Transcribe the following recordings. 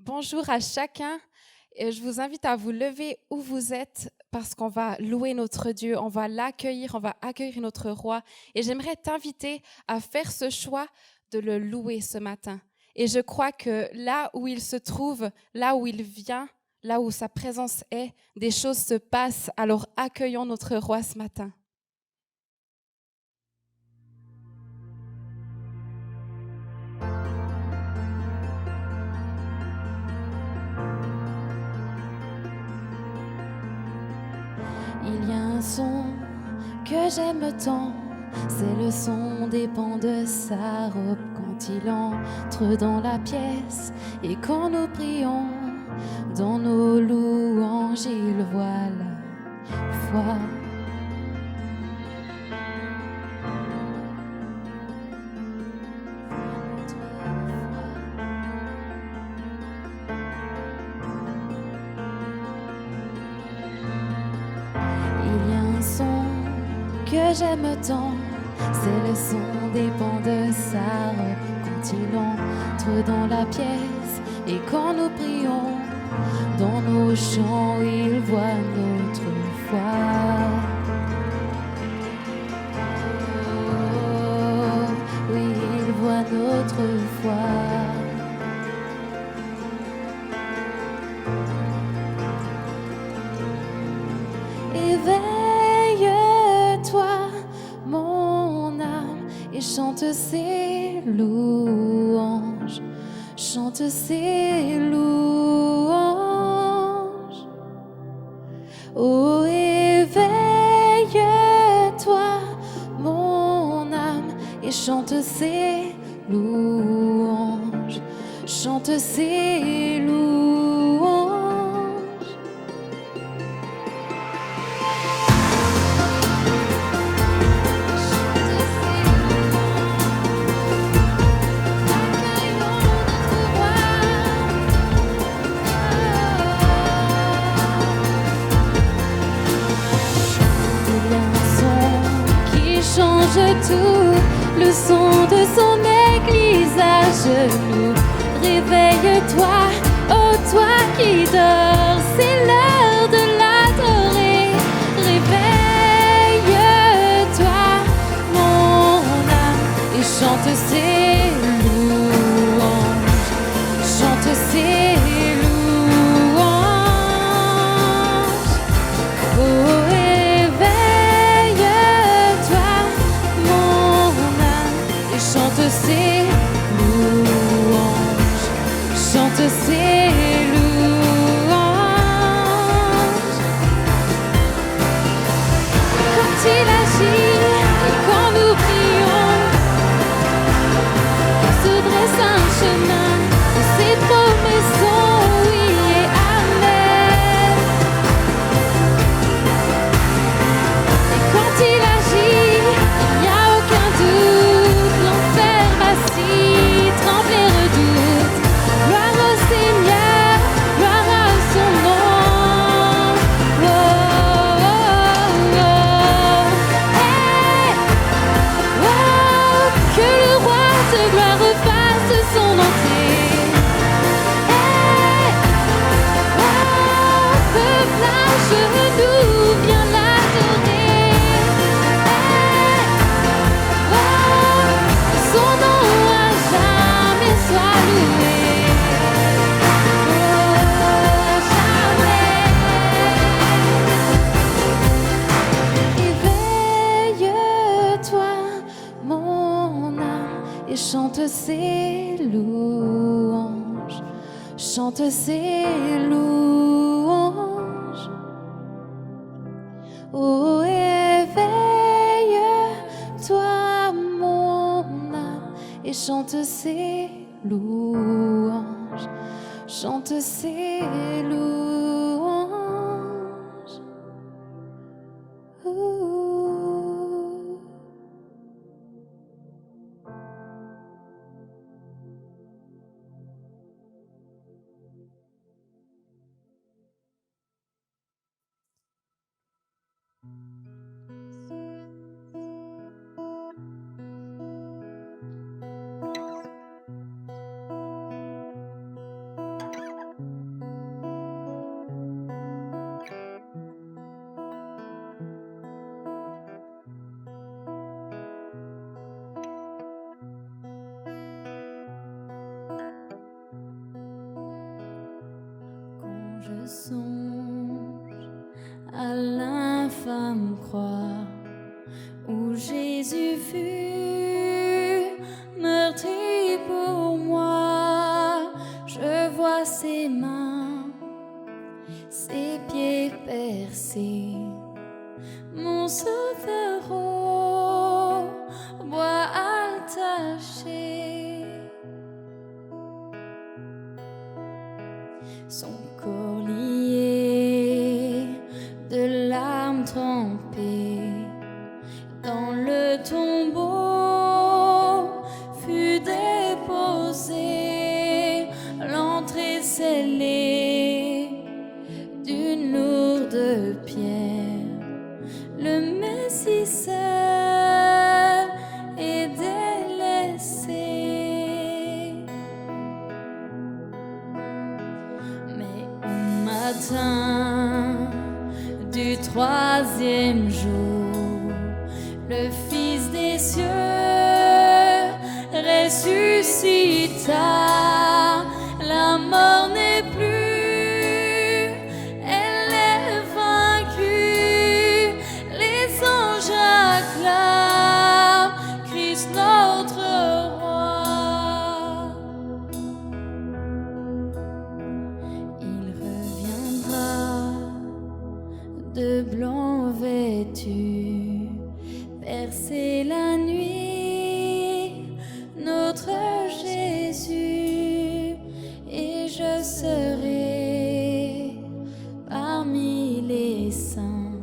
Bonjour à chacun. Et je vous invite à vous lever où vous êtes parce qu'on va louer notre Dieu, on va l'accueillir, on va accueillir notre roi. Et j'aimerais t'inviter à faire ce choix de le louer ce matin. Et je crois que là où il se trouve, là où il vient, là où sa présence est, des choses se passent. Alors accueillons notre roi ce matin. Il y a un son que j'aime tant, c'est le son des pans de sa robe quand il entre dans la pièce et quand nous prions dans nos louanges, il voit la foi. Que j'aime tant, c'est le son des pans de sa robe quand il entre dans la pièce et quand nous prions dans nos chants, il voit notre foi. Oh, oui, il voit notre foi. Chante ses louanges, chante ses louanges. Oh, éveille-toi, mon âme, et chante ses louanges, chante ses louanges. Tout le son de son église à genoux. Réveille-toi, oh toi qui dors, c'est l'heure de l'adorer. Réveille-toi, mon âme, et chante ses louanges, chante ses louanges. Oh, chante ses louanges, chante ses louanges. Quand il agit et quand nous prions, se dresse un chemin et ses promesses sont oui et amen. Et quand il agit, il n'y a aucun doute, l'enfer vacille, tremble et redoute. Gloire au Seigneur, gloire à son nom. Oh, oh, oh, oh. Hey, oh, que le roi de gloire fasse son entrée. Hey, oh, peuple à genoux, viens l'adorer. Hey, oh, son nom à jamais soit loué. Oh, jamais. Éveille-toi, mon âme, et chante ses louanges, chante ses louanges. Oh, éveille-toi, mon âme, et et chante ses louanges, chante ses louanges. Quand je songe à l'infâme croix où Jésus fut meurtri pour moi, je vois ses mains, ses pieds percés, mon sauveur au bois attaché, son corps lié de larmes trempées dans le tombeau fut déposé, l'entrée scellée d'une lourde pierre, le Messie seul et délaissé. Mais au matin du troisième jour, le Fils des cieux ressuscita, la mort n'est plus, elle est vaincue, les anges acclament Christ notre roi. Il reviendra de blanc vêtu, percer la nuit, notre Jésus, et je serai parmi les saints,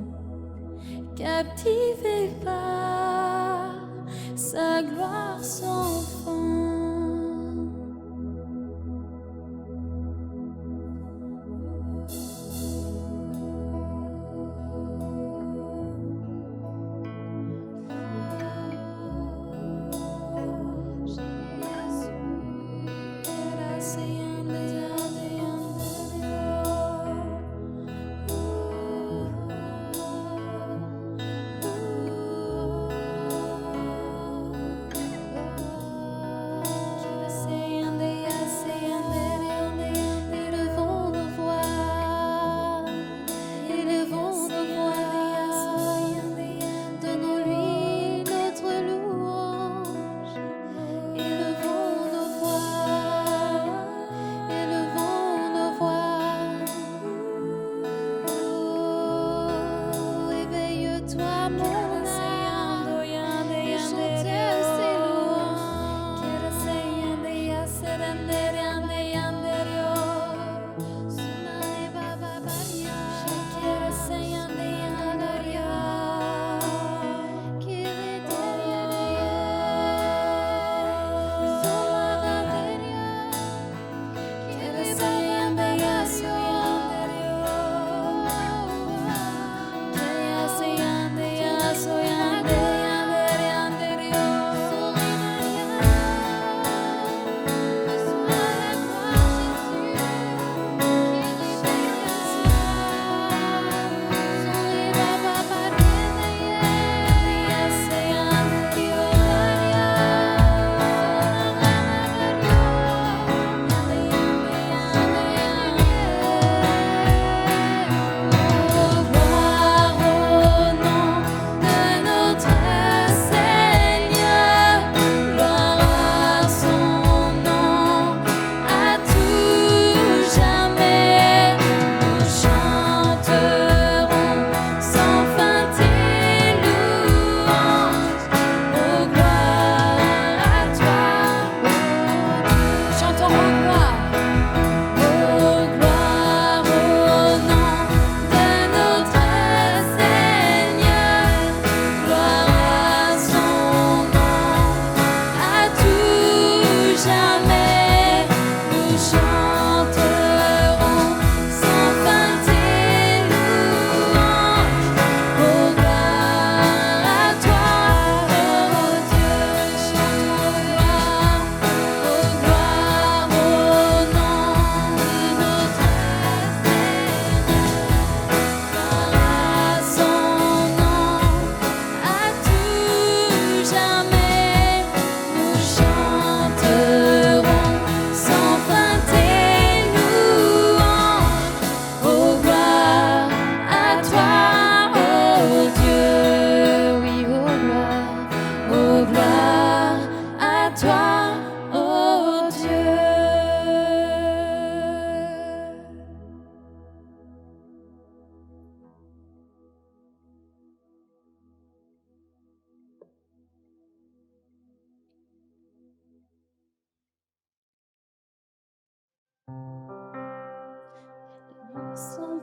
captivé par sa gloire sans fin.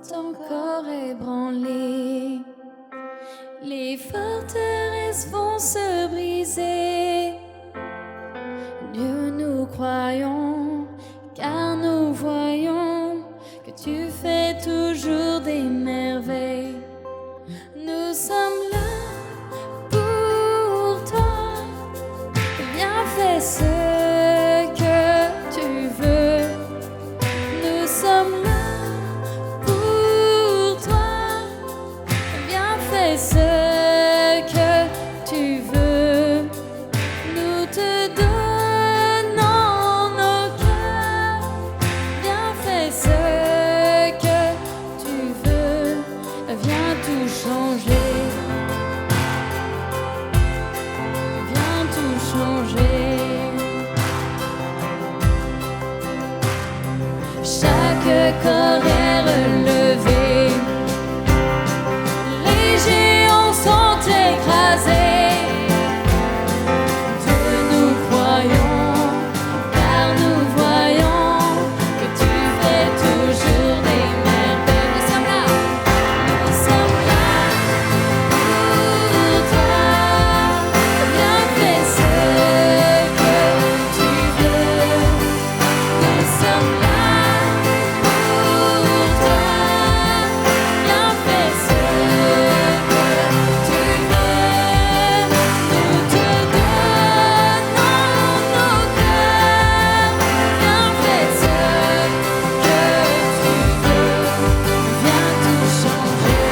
ton corps ébranlé. Les forteresses vont se briser. Dieu, nous croyons, car nous voyons que tu fais toujours des merveilles. Nous sommes là pour toi. Viens, fais ce que tu veux. Nous sommes là pour toi. Viens, fais ce que tu veux. Nous te donnons nos cœurs. Viens, fais ce que tu veux. Viens tout changer. Viens tout changer. Chaque corps est relevé. Les géants sont écrasés. Dieu, nous croyons, car nous voyons que tu fais toujours des merveilles. Nous sommes là pour toi. Viens, fais ce que tu veux. Nous sommes là pour toi. Viens, fais ce que tu veux. Nous te donnons nos cœurs. Viens, fais ce que tu veux. Viens tout changer.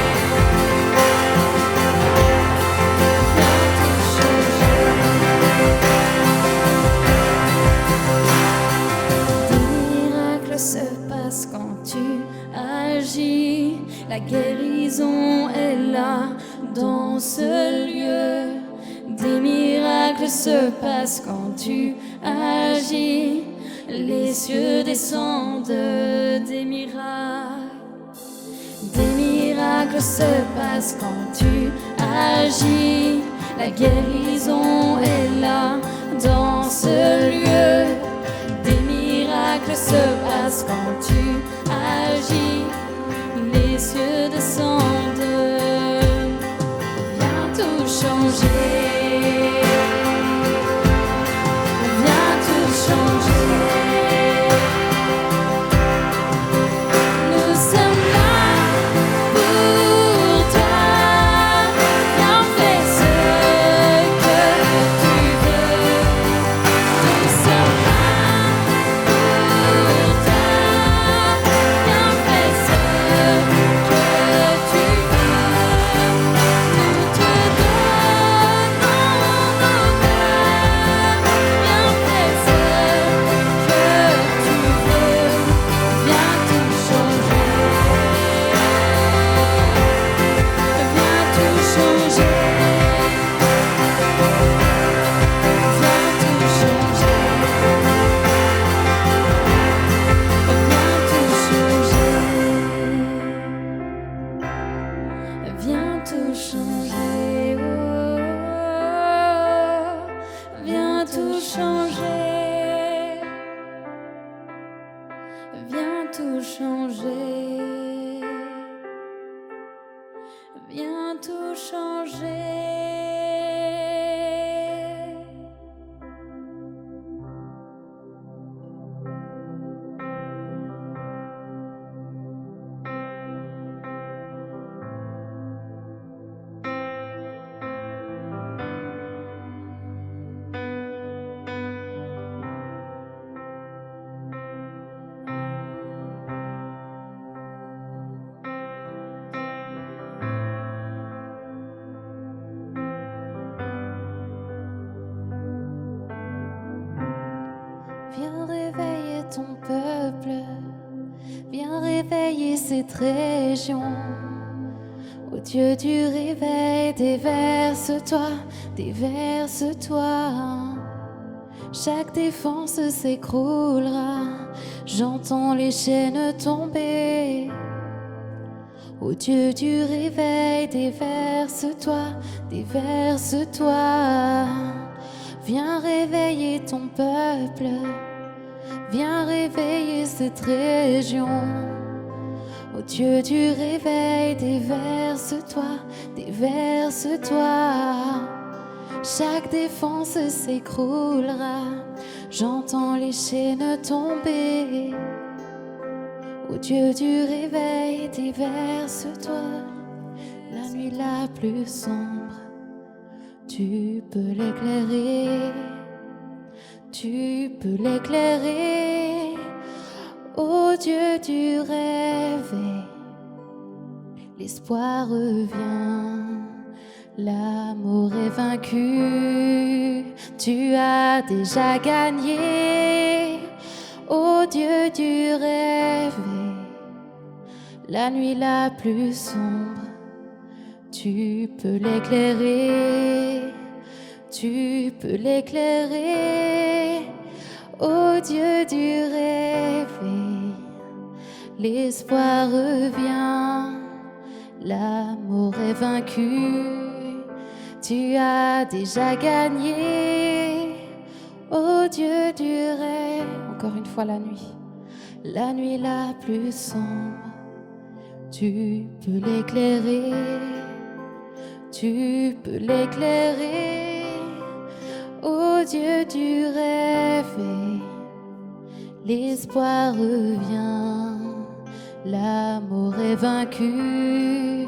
Viens tout changer. Des miracles se passent quand tu agis. La guérison est là dans ce lieu. Des miracles se passent quand tu agis. Les cieux descendent des miracles. Des miracles se passent quand tu agis. La guérison est là dans ce lieu. Des miracles se passent quand tu agis. Les cieux descendent. Viens tout changer. Viens tout changer. Nous sommes là pour toi. Viens, fais ce que tu veux. Nous sommes là pour toi. Viens, fais ce que tu veux. Nous te donnons nos cœurs. Viens, fais ce que tu veux. Viens tout changer. Viens tout changer. Viens tout changer. Viens tout changer. Viens tout changer. Viens tout changer. Viens tout changer. Viens réveiller ton peuple, viens réveiller cette région. Ô Dieu du réveil, déverse-toi, déverse-toi. Chaque défense s'écroulera, j'entends les chaînes tomber. Ô Dieu du réveil, déverse-toi, déverse-toi. Viens réveiller ton peuple, viens réveiller cette région. Ô Dieu du réveil, déverse-toi, déverse-toi. Chaque défense s'écroulera, j'entends les chaînes tomber. Ô Dieu du réveil, déverse-toi, la nuit la plus sombre, tu peux l'éclairer, tu peux l'éclairer. Ô Dieu du réveil, l'espoir revient, l'amour est vaincu, tu as déjà gagné. Ô Dieu du réveil, la nuit la plus sombre, tu peux l'éclairer, tu peux l'éclairer. Ô Dieu du réveil, l'espoir revient, l'amour est vaincu, tu as déjà gagné. Ô Dieu du réveil, encore une fois la nuit la plus sombre, tu peux l'éclairer, tu peux l'éclairer. Ô Dieu du réveil, l'espoir revient, l'amour est vaincu,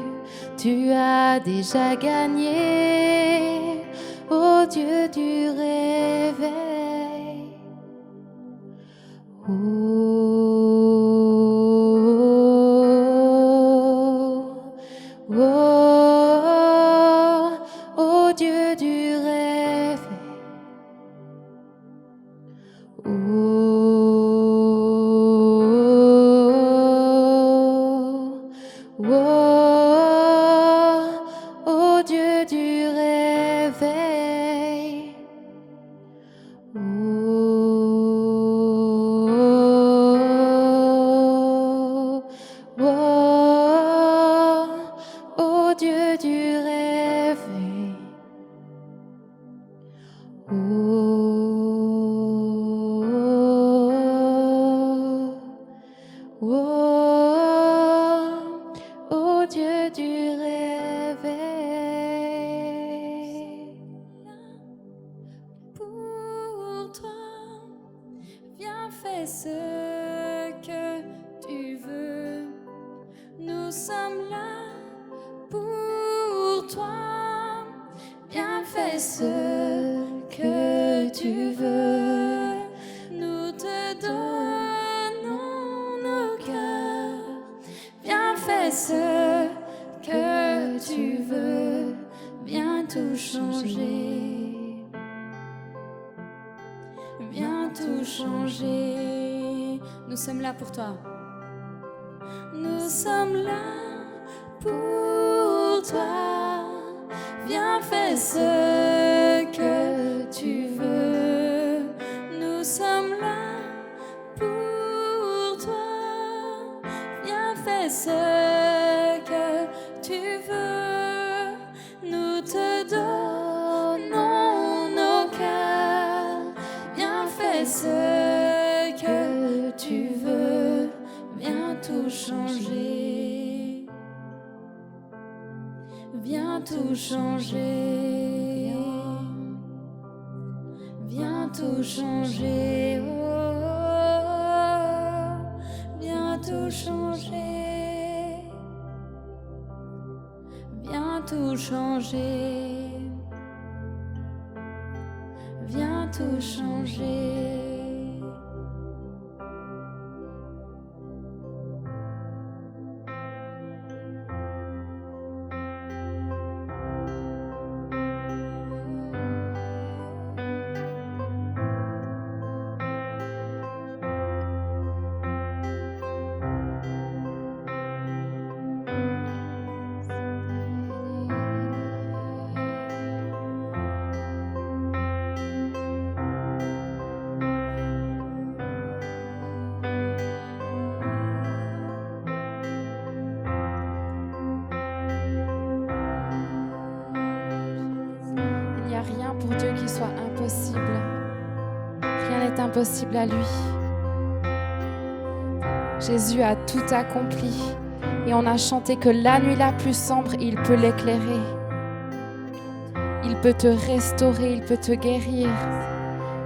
tu as déjà gagné. Ô Dieu du réveil, ô Dieu du réveil, ô Dieu du réveil, ô Dieu du réveil, ô Dieu du réveil. Pour toi, viens fais ce que tu veux. Nous sommes là pour toi. Viens fais ce que tu veux. Nous te donnons nos cœurs. Viens fais ce que tu veux. Viens tout changer. Viens tout changer. Nous sommes là pour toi. Nous sommes là pour toi. Viens fais ce que tu veux. Nous sommes là pour toi. Viens fais ce que tu veux. Nous te donnons nos cœurs. Viens fais ce que tu veux. Viens tout changer. Viens tout changer. Viens tout changer. Oh, viens tout changer. Viens tout changer. Viens tout changer. Il n'y a rien pour Dieu qui soit impossible. Rien n'est impossible à lui. Jésus a tout accompli. Et on a chanté que la nuit la plus sombre, il peut l'éclairer. Il peut te restaurer, il peut te guérir.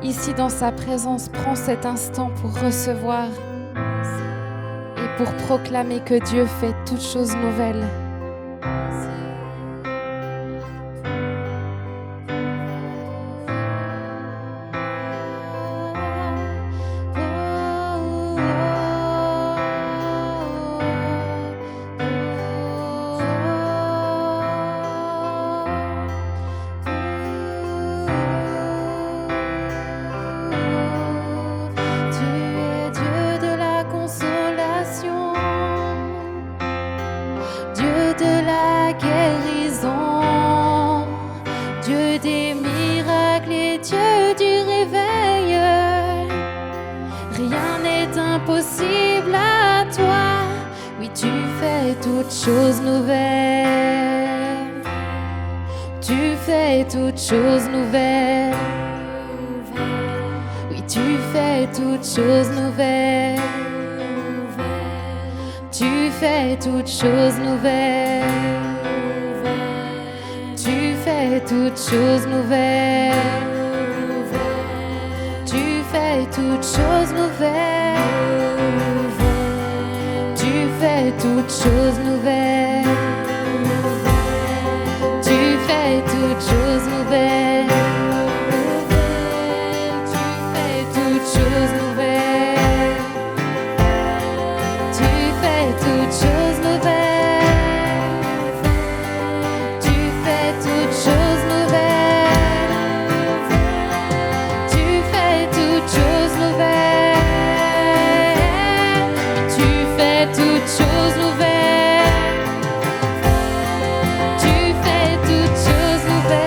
Ici dans sa présence, prends cet instant pour recevoir et pour proclamer que Dieu fait toutes choses nouvelles. Choses nouvelles, tu fais toutes choses nouvelles. Oui, tu fais toutes choses nouvelles. Tu fais toutes choses nouvelles. Tu fais toutes choses nouvelles. Tu fais toutes choses nouvelles. Tu fais toutes choses nouvelles. Tu fais toutes choses nouvelles. Tu fais toutes choses nouvelles. Tu fais toutes choses nouvelles. Tu fais toutes choses nouvelles. Tu fais toutes choses nouvelles. Tu fais toutes choses nouvelles. Tu fais toutes choses nouvelles. Tu fais toutes choses nouvelles. Tu fais toutes choses nouvelles.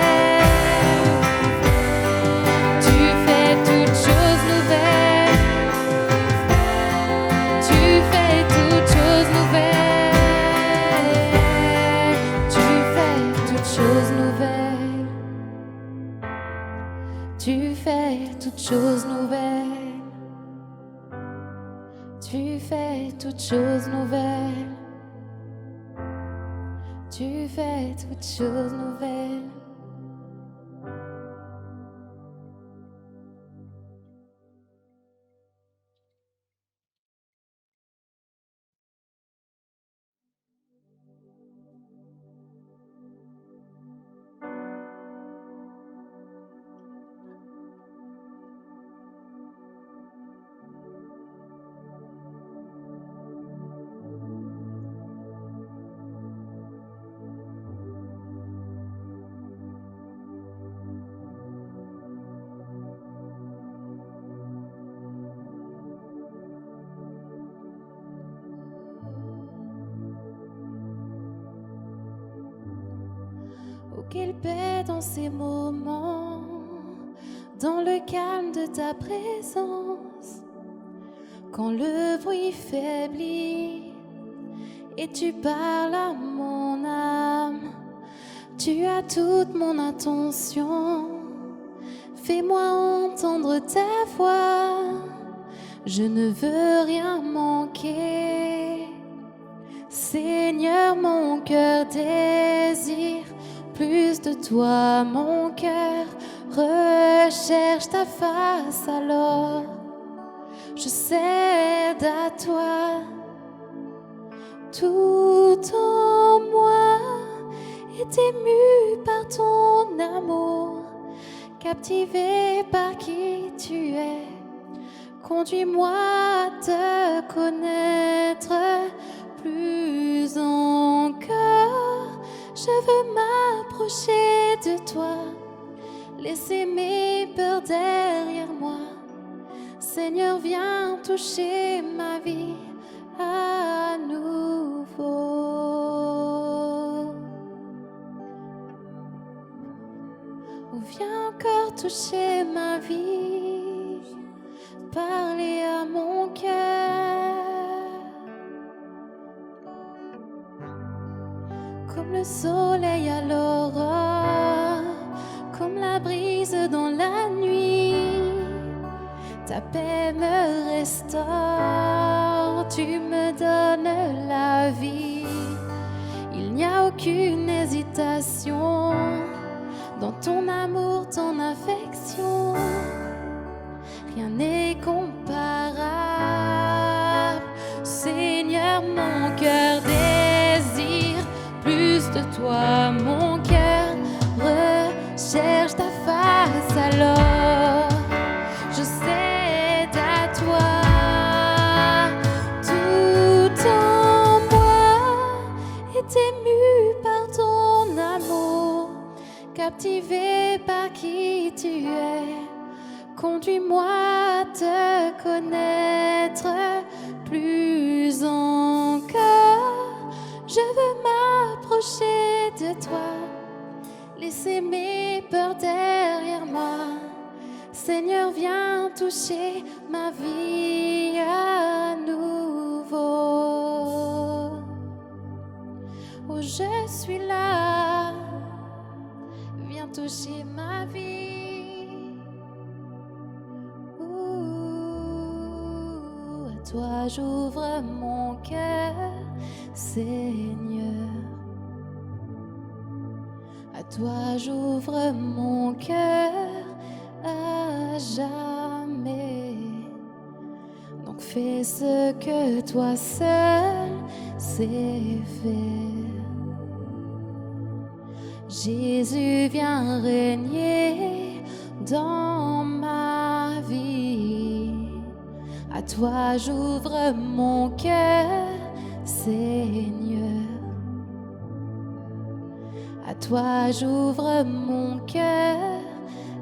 Tu fais toutes choses nouvelles. Tu fais toutes choses nouvelles. Tu fais toutes choses nouvelles. Tu fais toutes choses nouvelles. Oh, quelle paix dans ces moments, dans le calme de ta présence, quand le bruit faiblit et tu parles à mon âme. Tu as toute mon attention, fais-moi entendre ta voix, je ne veux rien manquer. Seigneur, mon cœur désire plus de toi, mon cœur recherche ta face, alors je cède à toi. Tout en moi est ému par ton amour, captivé par qui tu es. Conduis-moi à te connaître plus encore. Je veux m'approcher de toi, laisser mes peurs derrière moi. Seigneur, viens toucher ma vie à nouveau. Viens encore toucher ma vie, parler à mon cœur. Comme le soleil à l'aurore, comme la brise dans la nuit, ta paix me restaure. tu me donnes la vie. Il n'y a aucune hésitation dans ton amour, ton affection. Rien n'est comparable. Seigneur, mon cœur désire plus de toi. Mon cœur recherche ta face, alors je cède à toi. Tout en moi est ému par ton amour, captivé par qui tu es. Conduis-moi à te connaître plus encore. Je veux m'approcher de toi, laisser mes peurs derrière moi. Seigneur, viens toucher ma vie à nouveau. Oh, je suis là, viens toucher ma vie. À toi j'ouvre mon cœur, Seigneur. À toi j'ouvre mon cœur à jamais. Donc fais ce que toi seul sais faire. Jésus, viens régner dans ma vie. À toi j'ouvre mon cœur, Seigneur. À toi j'ouvre mon cœur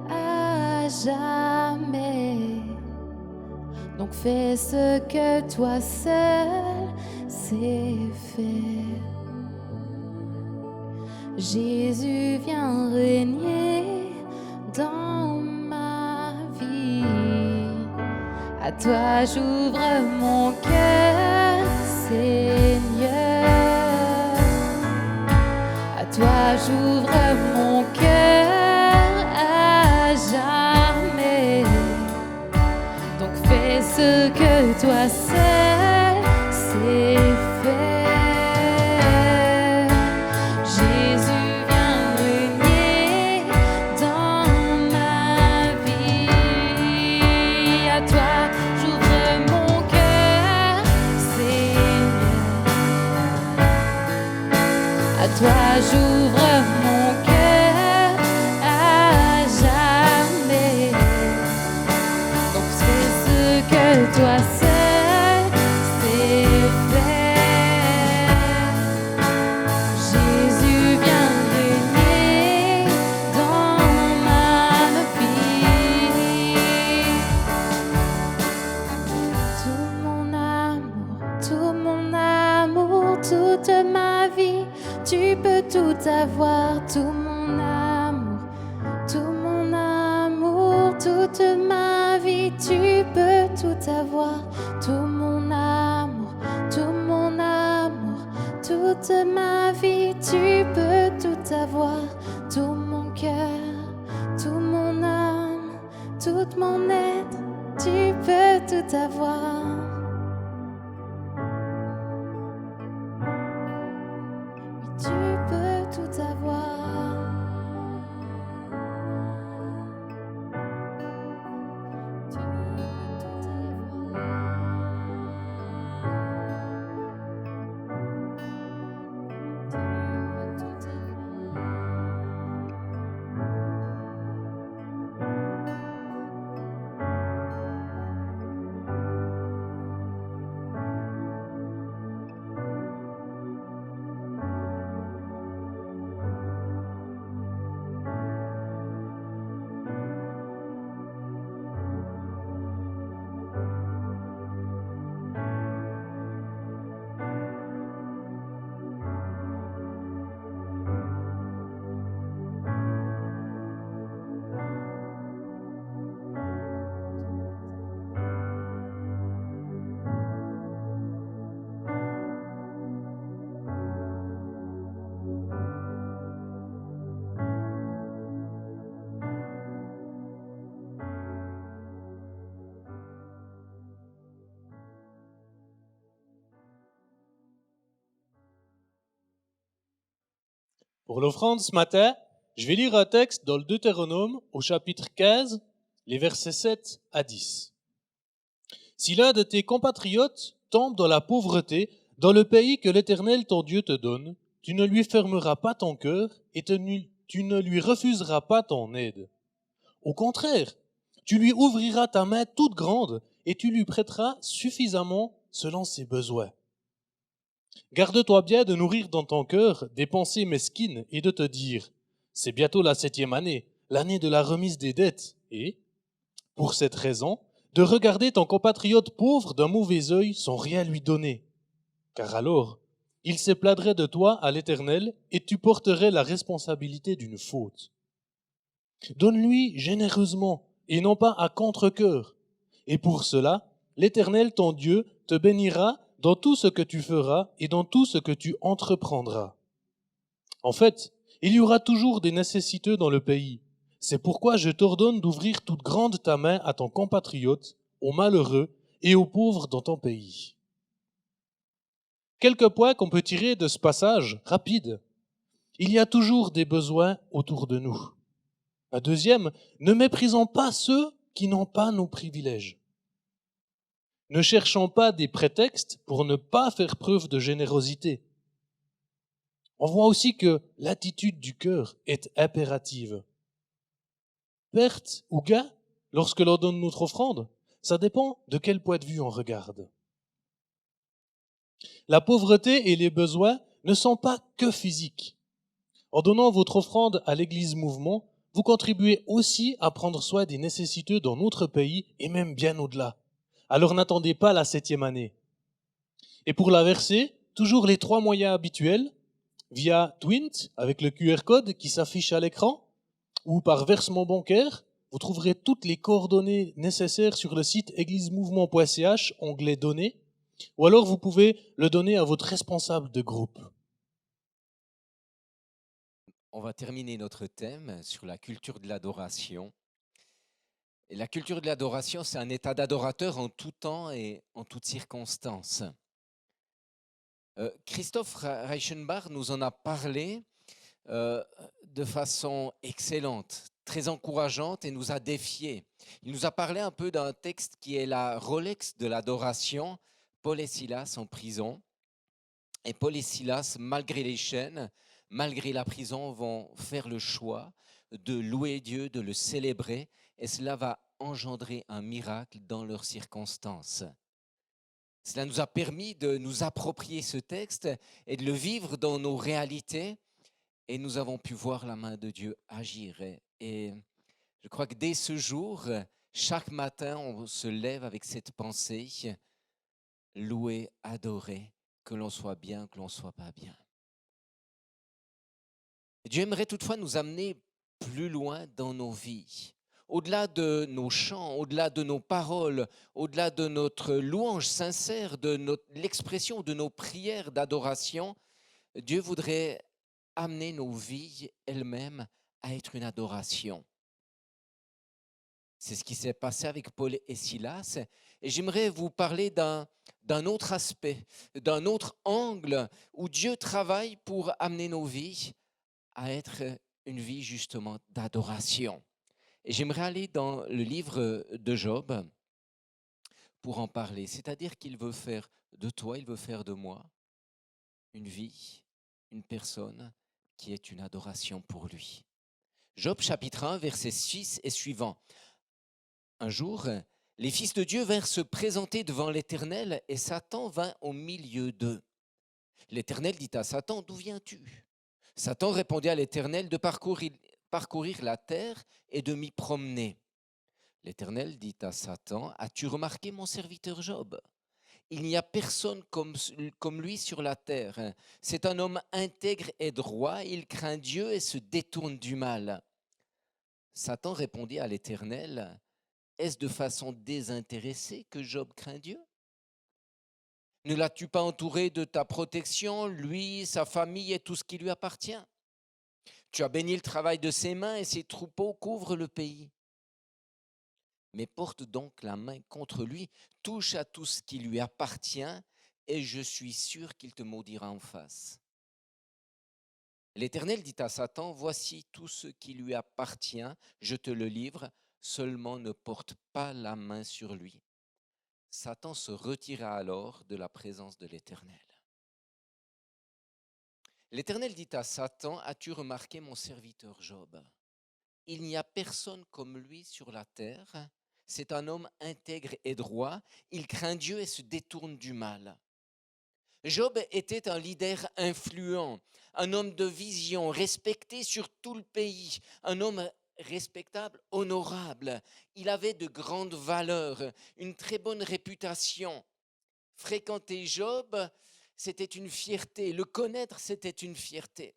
à jamais. Donc fais ce que toi seul sais faire. Jésus, viens régner dans ma vie. À toi j'ouvre mon cœur, Seigneur. À toi j'ouvre mon cœur à jamais. Donc fais ce que toi seul sais faire. Jésus, viens régner dans ma vie. À toi j'ouvre mon cœur, Seigneur. À toi j'ouvre mon cœur à jamais. Donc fais ce que toi seul sais faire. Jésus, viens régner dans ma vie. Tout mon amour, toute ma vie, tu peux tout avoir. Tout mon amour, toute ma vie, tu peux tout avoir. Tout mon amour, toute ma vie, tu peux tout avoir. Tout mon cœur, tout mon âme, tout mon être, tu peux tout avoir. Oui, tu peux tout avoir. Tu peux tout avoir. Pour l'offrande ce matin, je vais lire un texte dans le Deutéronome au chapitre 15, les versets 7 à 10. Si l'un de tes compatriotes tombe dans la pauvreté, dans le pays que l'Éternel ton Dieu te donne, tu ne lui fermeras pas ton cœur et tu ne lui refuseras pas ton aide. Au contraire, tu lui ouvriras ta main toute grande et tu lui prêteras suffisamment selon ses besoins. Garde-toi bien de nourrir dans ton cœur des pensées mesquines et de te dire « C'est bientôt la 7e année, l'année de la remise des dettes. » Et, pour cette raison, de regarder ton compatriote pauvre d'un mauvais œil sans rien lui donner. Car alors, il se plaindrait de toi à l'Éternel et tu porterais la responsabilité d'une faute. Donne-lui généreusement et non pas à contre-cœur. Et pour cela, l'Éternel ton Dieu te bénira dans tout ce que tu feras et dans tout ce que tu entreprendras. En fait, il y aura toujours des nécessiteux dans le pays. C'est pourquoi je t'ordonne d'ouvrir toute grande ta main à ton compatriote, aux malheureux et aux pauvres dans ton pays. Quelques points qu'on peut tirer de ce passage rapide. Il y a toujours des besoins autour de nous. Un deuxième, ne méprisons pas ceux qui n'ont pas nos privilèges. Ne cherchons pas des prétextes pour ne pas faire preuve de générosité. On voit aussi que l'attitude du cœur est impérative. Perte ou gain, lorsque l'on donne notre offrande, ça dépend de quel point de vue on regarde. La pauvreté et les besoins ne sont pas que physiques. En donnant votre offrande à l'Église Mouvement, vous contribuez aussi à prendre soin des nécessiteux dans notre pays et même bien au-delà. Alors n'attendez pas la 7e année. Et pour la verser, toujours les 3 moyens habituels, via Twint avec le QR code qui s'affiche à l'écran, ou par versement bancaire. Vous trouverez toutes les coordonnées nécessaires sur le site églisemouvement.ch, onglet données, ou alors vous pouvez le donner à votre responsable de groupe. On va terminer notre thème sur la culture de l'adoration. Et la culture de l'adoration, c'est un état d'adorateur en tout temps et en toutes circonstances. Christoph Reichenbach nous en a parlé de façon excellente, très encourageante et nous a défiés. Il nous a parlé un peu d'un texte qui est la Rolex de l'adoration, Paul et Silas en prison. Et Paul et Silas, malgré les chaînes, malgré la prison, vont faire le choix de louer Dieu, de le célébrer, et cela va engendrer un miracle dans leurs circonstances. Cela nous a permis de nous approprier ce texte et de le vivre dans nos réalités, et nous avons pu voir la main de Dieu agir. Et je crois que dès ce jour, chaque matin, on se lève avec cette pensée, louer, adorer, que l'on soit bien, que l'on ne soit pas bien. Dieu aimerait toutefois nous amener plus loin dans nos vies, au-delà de nos chants, au-delà de nos paroles, au-delà de notre louange sincère, de l'expression de nos prières d'adoration. Dieu voudrait amener nos vies elles-mêmes à être une adoration. C'est ce qui s'est passé avec Paul et Silas. Et j'aimerais vous parler d'un autre aspect, d'un autre angle où Dieu travaille pour amener nos vies à être une vie justement d'adoration. Et j'aimerais aller dans le livre de Job pour en parler. C'est-à-dire qu'il veut faire de toi, il veut faire de moi une vie, une personne qui est une adoration pour lui. Job chapitre 1, verset 6 et suivant. Un jour, les fils de Dieu vinrent se présenter devant l'Éternel et Satan vint au milieu d'eux. L'Éternel dit à Satan, « D'où viens-tu » Satan répondit à l'Éternel, « De parcourir la terre et de m'y promener. » L'Éternel dit à Satan, « As-tu remarqué mon serviteur Job ? Il n'y a personne comme lui sur la terre. C'est un homme intègre et droit, il craint Dieu et se détourne du mal. » Satan répondit à l'Éternel, « Est-ce de façon désintéressée que Job craint Dieu ? Ne l'as-tu pas entouré de ta protection, lui, sa famille et tout ce qui lui appartient ? Tu as béni le travail de ses mains et ses troupeaux couvrent le pays. Mais porte donc la main contre lui, touche à tout ce qui lui appartient et je suis sûr qu'il te maudira en face. » L'Éternel dit à Satan, voici tout ce qui lui appartient, je te le livre, seulement ne porte pas la main sur lui. Satan se retira alors de la présence de l'Éternel. L'Éternel dit à Satan, as-tu remarqué mon serviteur Job? Il n'y a personne comme lui sur la terre. C'est un homme intègre et droit. Il craint Dieu et se détourne du mal. Job était un leader influent, un homme de vision, respecté sur tout le pays, un homme respectable, honorable. Il avait de grandes valeurs, une très bonne réputation. Fréquenter Job, c'était une fierté. Le connaître, c'était une fierté.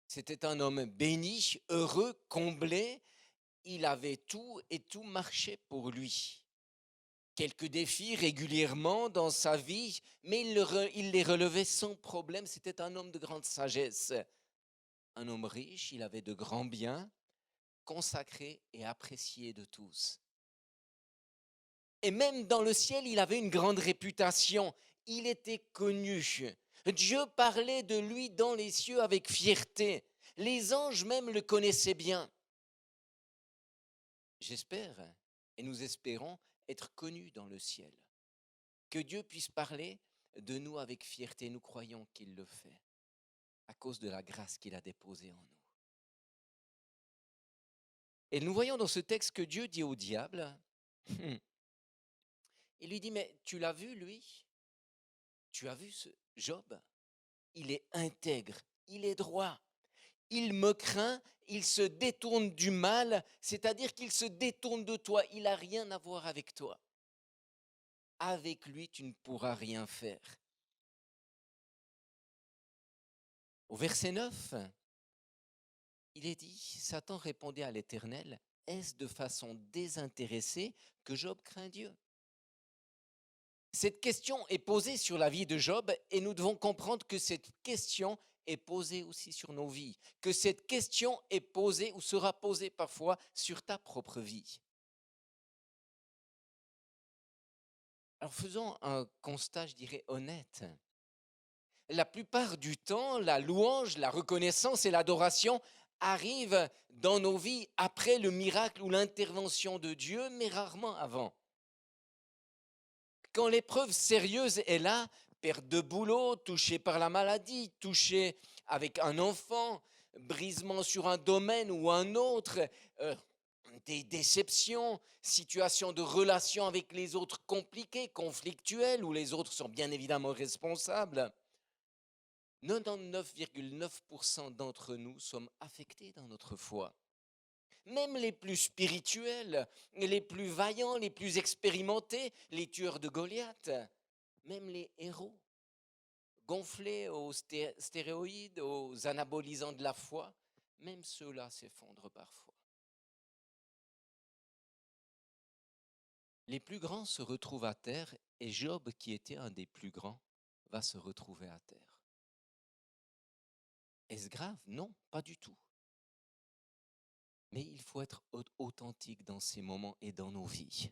C'était un homme béni, heureux, comblé. Il avait tout et tout marchait pour lui. Quelques défis régulièrement dans sa vie, mais il les relevait sans problème. C'était un homme de grande sagesse. Un homme riche, il avait de grands biens, consacré et apprécié de tous. Et même dans le ciel, il avait une grande réputation. Il était connu. Dieu parlait de lui dans les cieux avec fierté. Les anges même le connaissaient bien. J'espère, et nous espérons, être connus dans le ciel. Que Dieu puisse parler de nous avec fierté. Nous croyons qu'il le fait à cause de la grâce qu'il a déposée en nous. Et nous voyons dans ce texte que Dieu dit au diable, il lui dit, mais tu l'as vu lui? Tu as vu ce Job? Il est intègre, il est droit. Il me craint, il se détourne du mal, c'est-à-dire qu'il se détourne de toi. Il n'a rien à voir avec toi. Avec lui, tu ne pourras rien faire. Au verset 9, il est dit, Satan répondait à l'Éternel, est-ce de façon désintéressée que Job craint Dieu? Cette question est posée sur la vie de Job et nous devons comprendre que cette question est posée aussi sur nos vies, que cette question est posée ou sera posée parfois sur ta propre vie. Alors faisons un constat, je dirais, honnête. La plupart du temps, la louange, la reconnaissance et l'adoration arrivent dans nos vies après le miracle ou l'intervention de Dieu, mais rarement avant. Quand l'épreuve sérieuse est là, perte de boulot, touché par la maladie, touché avec un enfant, brisement sur un domaine ou un autre, des déceptions, situations de relations avec les autres compliquées, conflictuelles, où les autres sont bien évidemment responsables. 99,9% d'entre nous sommes affectés dans notre foi. Même les plus spirituels, les plus vaillants, les plus expérimentés, les tueurs de Goliath, même les héros, gonflés aux stéroïdes, aux anabolisants de la foi, même ceux-là s'effondrent parfois. Les plus grands se retrouvent à terre et Job, qui était un des plus grands, va se retrouver à terre. Est-ce grave? Non, pas du tout. Mais il faut être authentique dans ces moments et dans nos vies.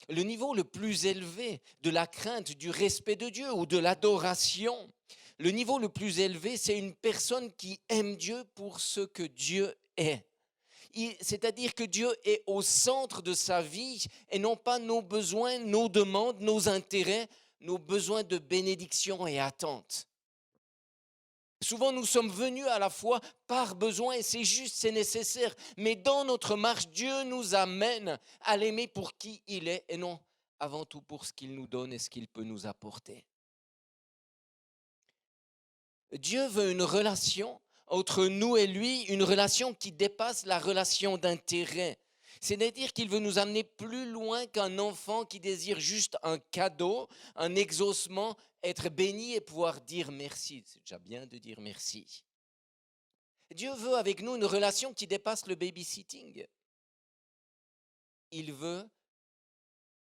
Le niveau le plus élevé de la crainte, du respect de Dieu ou de l'adoration, le niveau le plus élevé, c'est une personne qui aime Dieu pour ce que Dieu est. C'est-à-dire que Dieu est au centre de sa vie et non pas nos besoins, nos demandes, nos intérêts, nos besoins de bénédiction et attente. Souvent, nous sommes venus à la foi par besoin et c'est juste, c'est nécessaire. Mais dans notre marche, Dieu nous amène à l'aimer pour qui il est et non avant tout pour ce qu'il nous donne et ce qu'il peut nous apporter. Dieu veut une relation entre nous et lui, une relation qui dépasse la relation d'intérêt. C'est-à-dire qu'il veut nous amener plus loin qu'un enfant qui désire juste un cadeau, un exaucement, être béni et pouvoir dire merci. C'est déjà bien de dire merci. Dieu veut avec nous une relation qui dépasse le babysitting. Il veut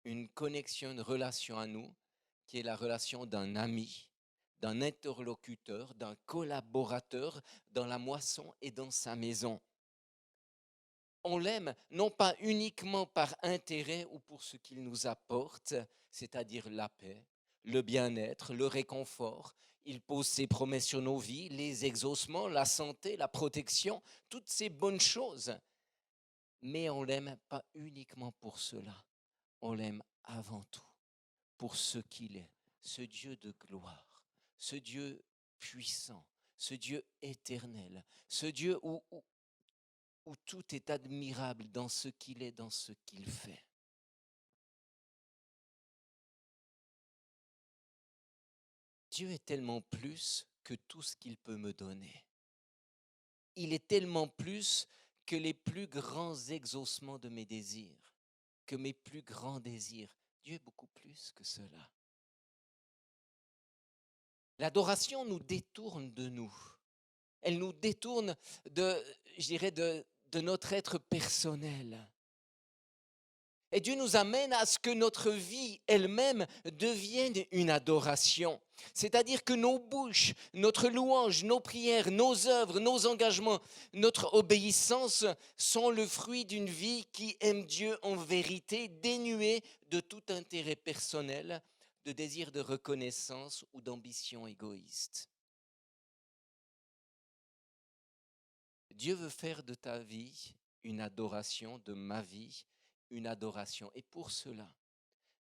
une connexion, une relation à nous qui est la relation d'un ami, d'un interlocuteur, d'un collaborateur dans la moisson et dans sa maison. On l'aime non pas uniquement par intérêt ou pour ce qu'il nous apporte, c'est-à-dire la paix, le bien-être, le réconfort. Il pose ses promesses sur nos vies, les exaucements, la santé, la protection, toutes ces bonnes choses. Mais on l'aime pas uniquement pour cela. On l'aime avant tout pour ce qu'il est, ce Dieu de gloire, ce Dieu puissant, ce Dieu éternel, ce Dieu où tout est admirable dans ce qu'il est, dans ce qu'il fait. Dieu est tellement plus que tout ce qu'il peut me donner. Il est tellement plus que les plus grands exaucements de mes désirs, que mes plus grands désirs. Dieu est beaucoup plus que cela. L'adoration nous détourne de nous. Elle nous détourne de notre être personnel. Et Dieu nous amène à ce que notre vie elle-même devienne une adoration. C'est-à-dire que nos bouches, notre louange, nos prières, nos œuvres, nos engagements, notre obéissance sont le fruit d'une vie qui aime Dieu en vérité, dénuée de tout intérêt personnel, de désir de reconnaissance ou d'ambition égoïste. Dieu veut faire de ta vie une adoration, de ma vie, une adoration. Et pour cela,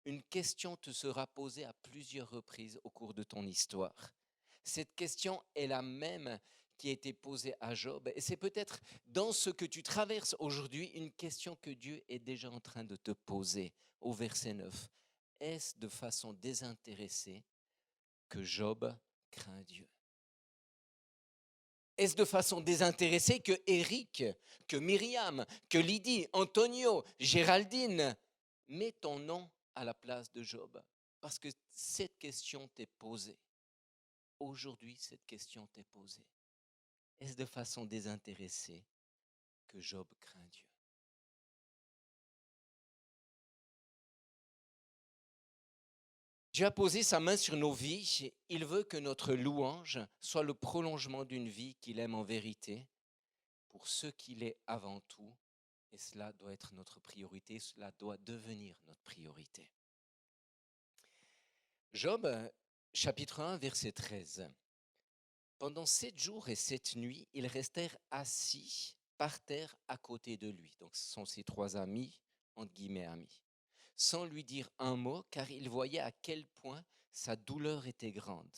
une question te sera posée à plusieurs reprises au cours de ton histoire. Cette question est la même qui a été posée à Job. Et c'est peut-être dans ce que tu traverses aujourd'hui une question que Dieu est déjà en train de te poser au verset 9. Est-ce de façon désintéressée que Job craint Dieu? Est-ce de façon désintéressée que Éric, que Myriam, que Lydie, Antonio, Géraldine met ton nom à la place de Job? Parce que cette question t'est posée. Aujourd'hui, cette question t'est posée. Est-ce de façon désintéressée que Job craint Dieu? Dieu a posé sa main sur nos vies. Il veut que notre louange soit le prolongement d'une vie qu'il aime en vérité, pour ce qu'il est avant tout. Et cela doit être notre priorité, cela doit devenir notre priorité. Job, chapitre 1, verset 13. Pendant 7 jours et 7 nuits, ils restèrent assis par terre à côté de lui. Donc ce sont ses 3 amis, entre guillemets amis, sans lui dire un mot, car il voyait à quel point sa douleur était grande.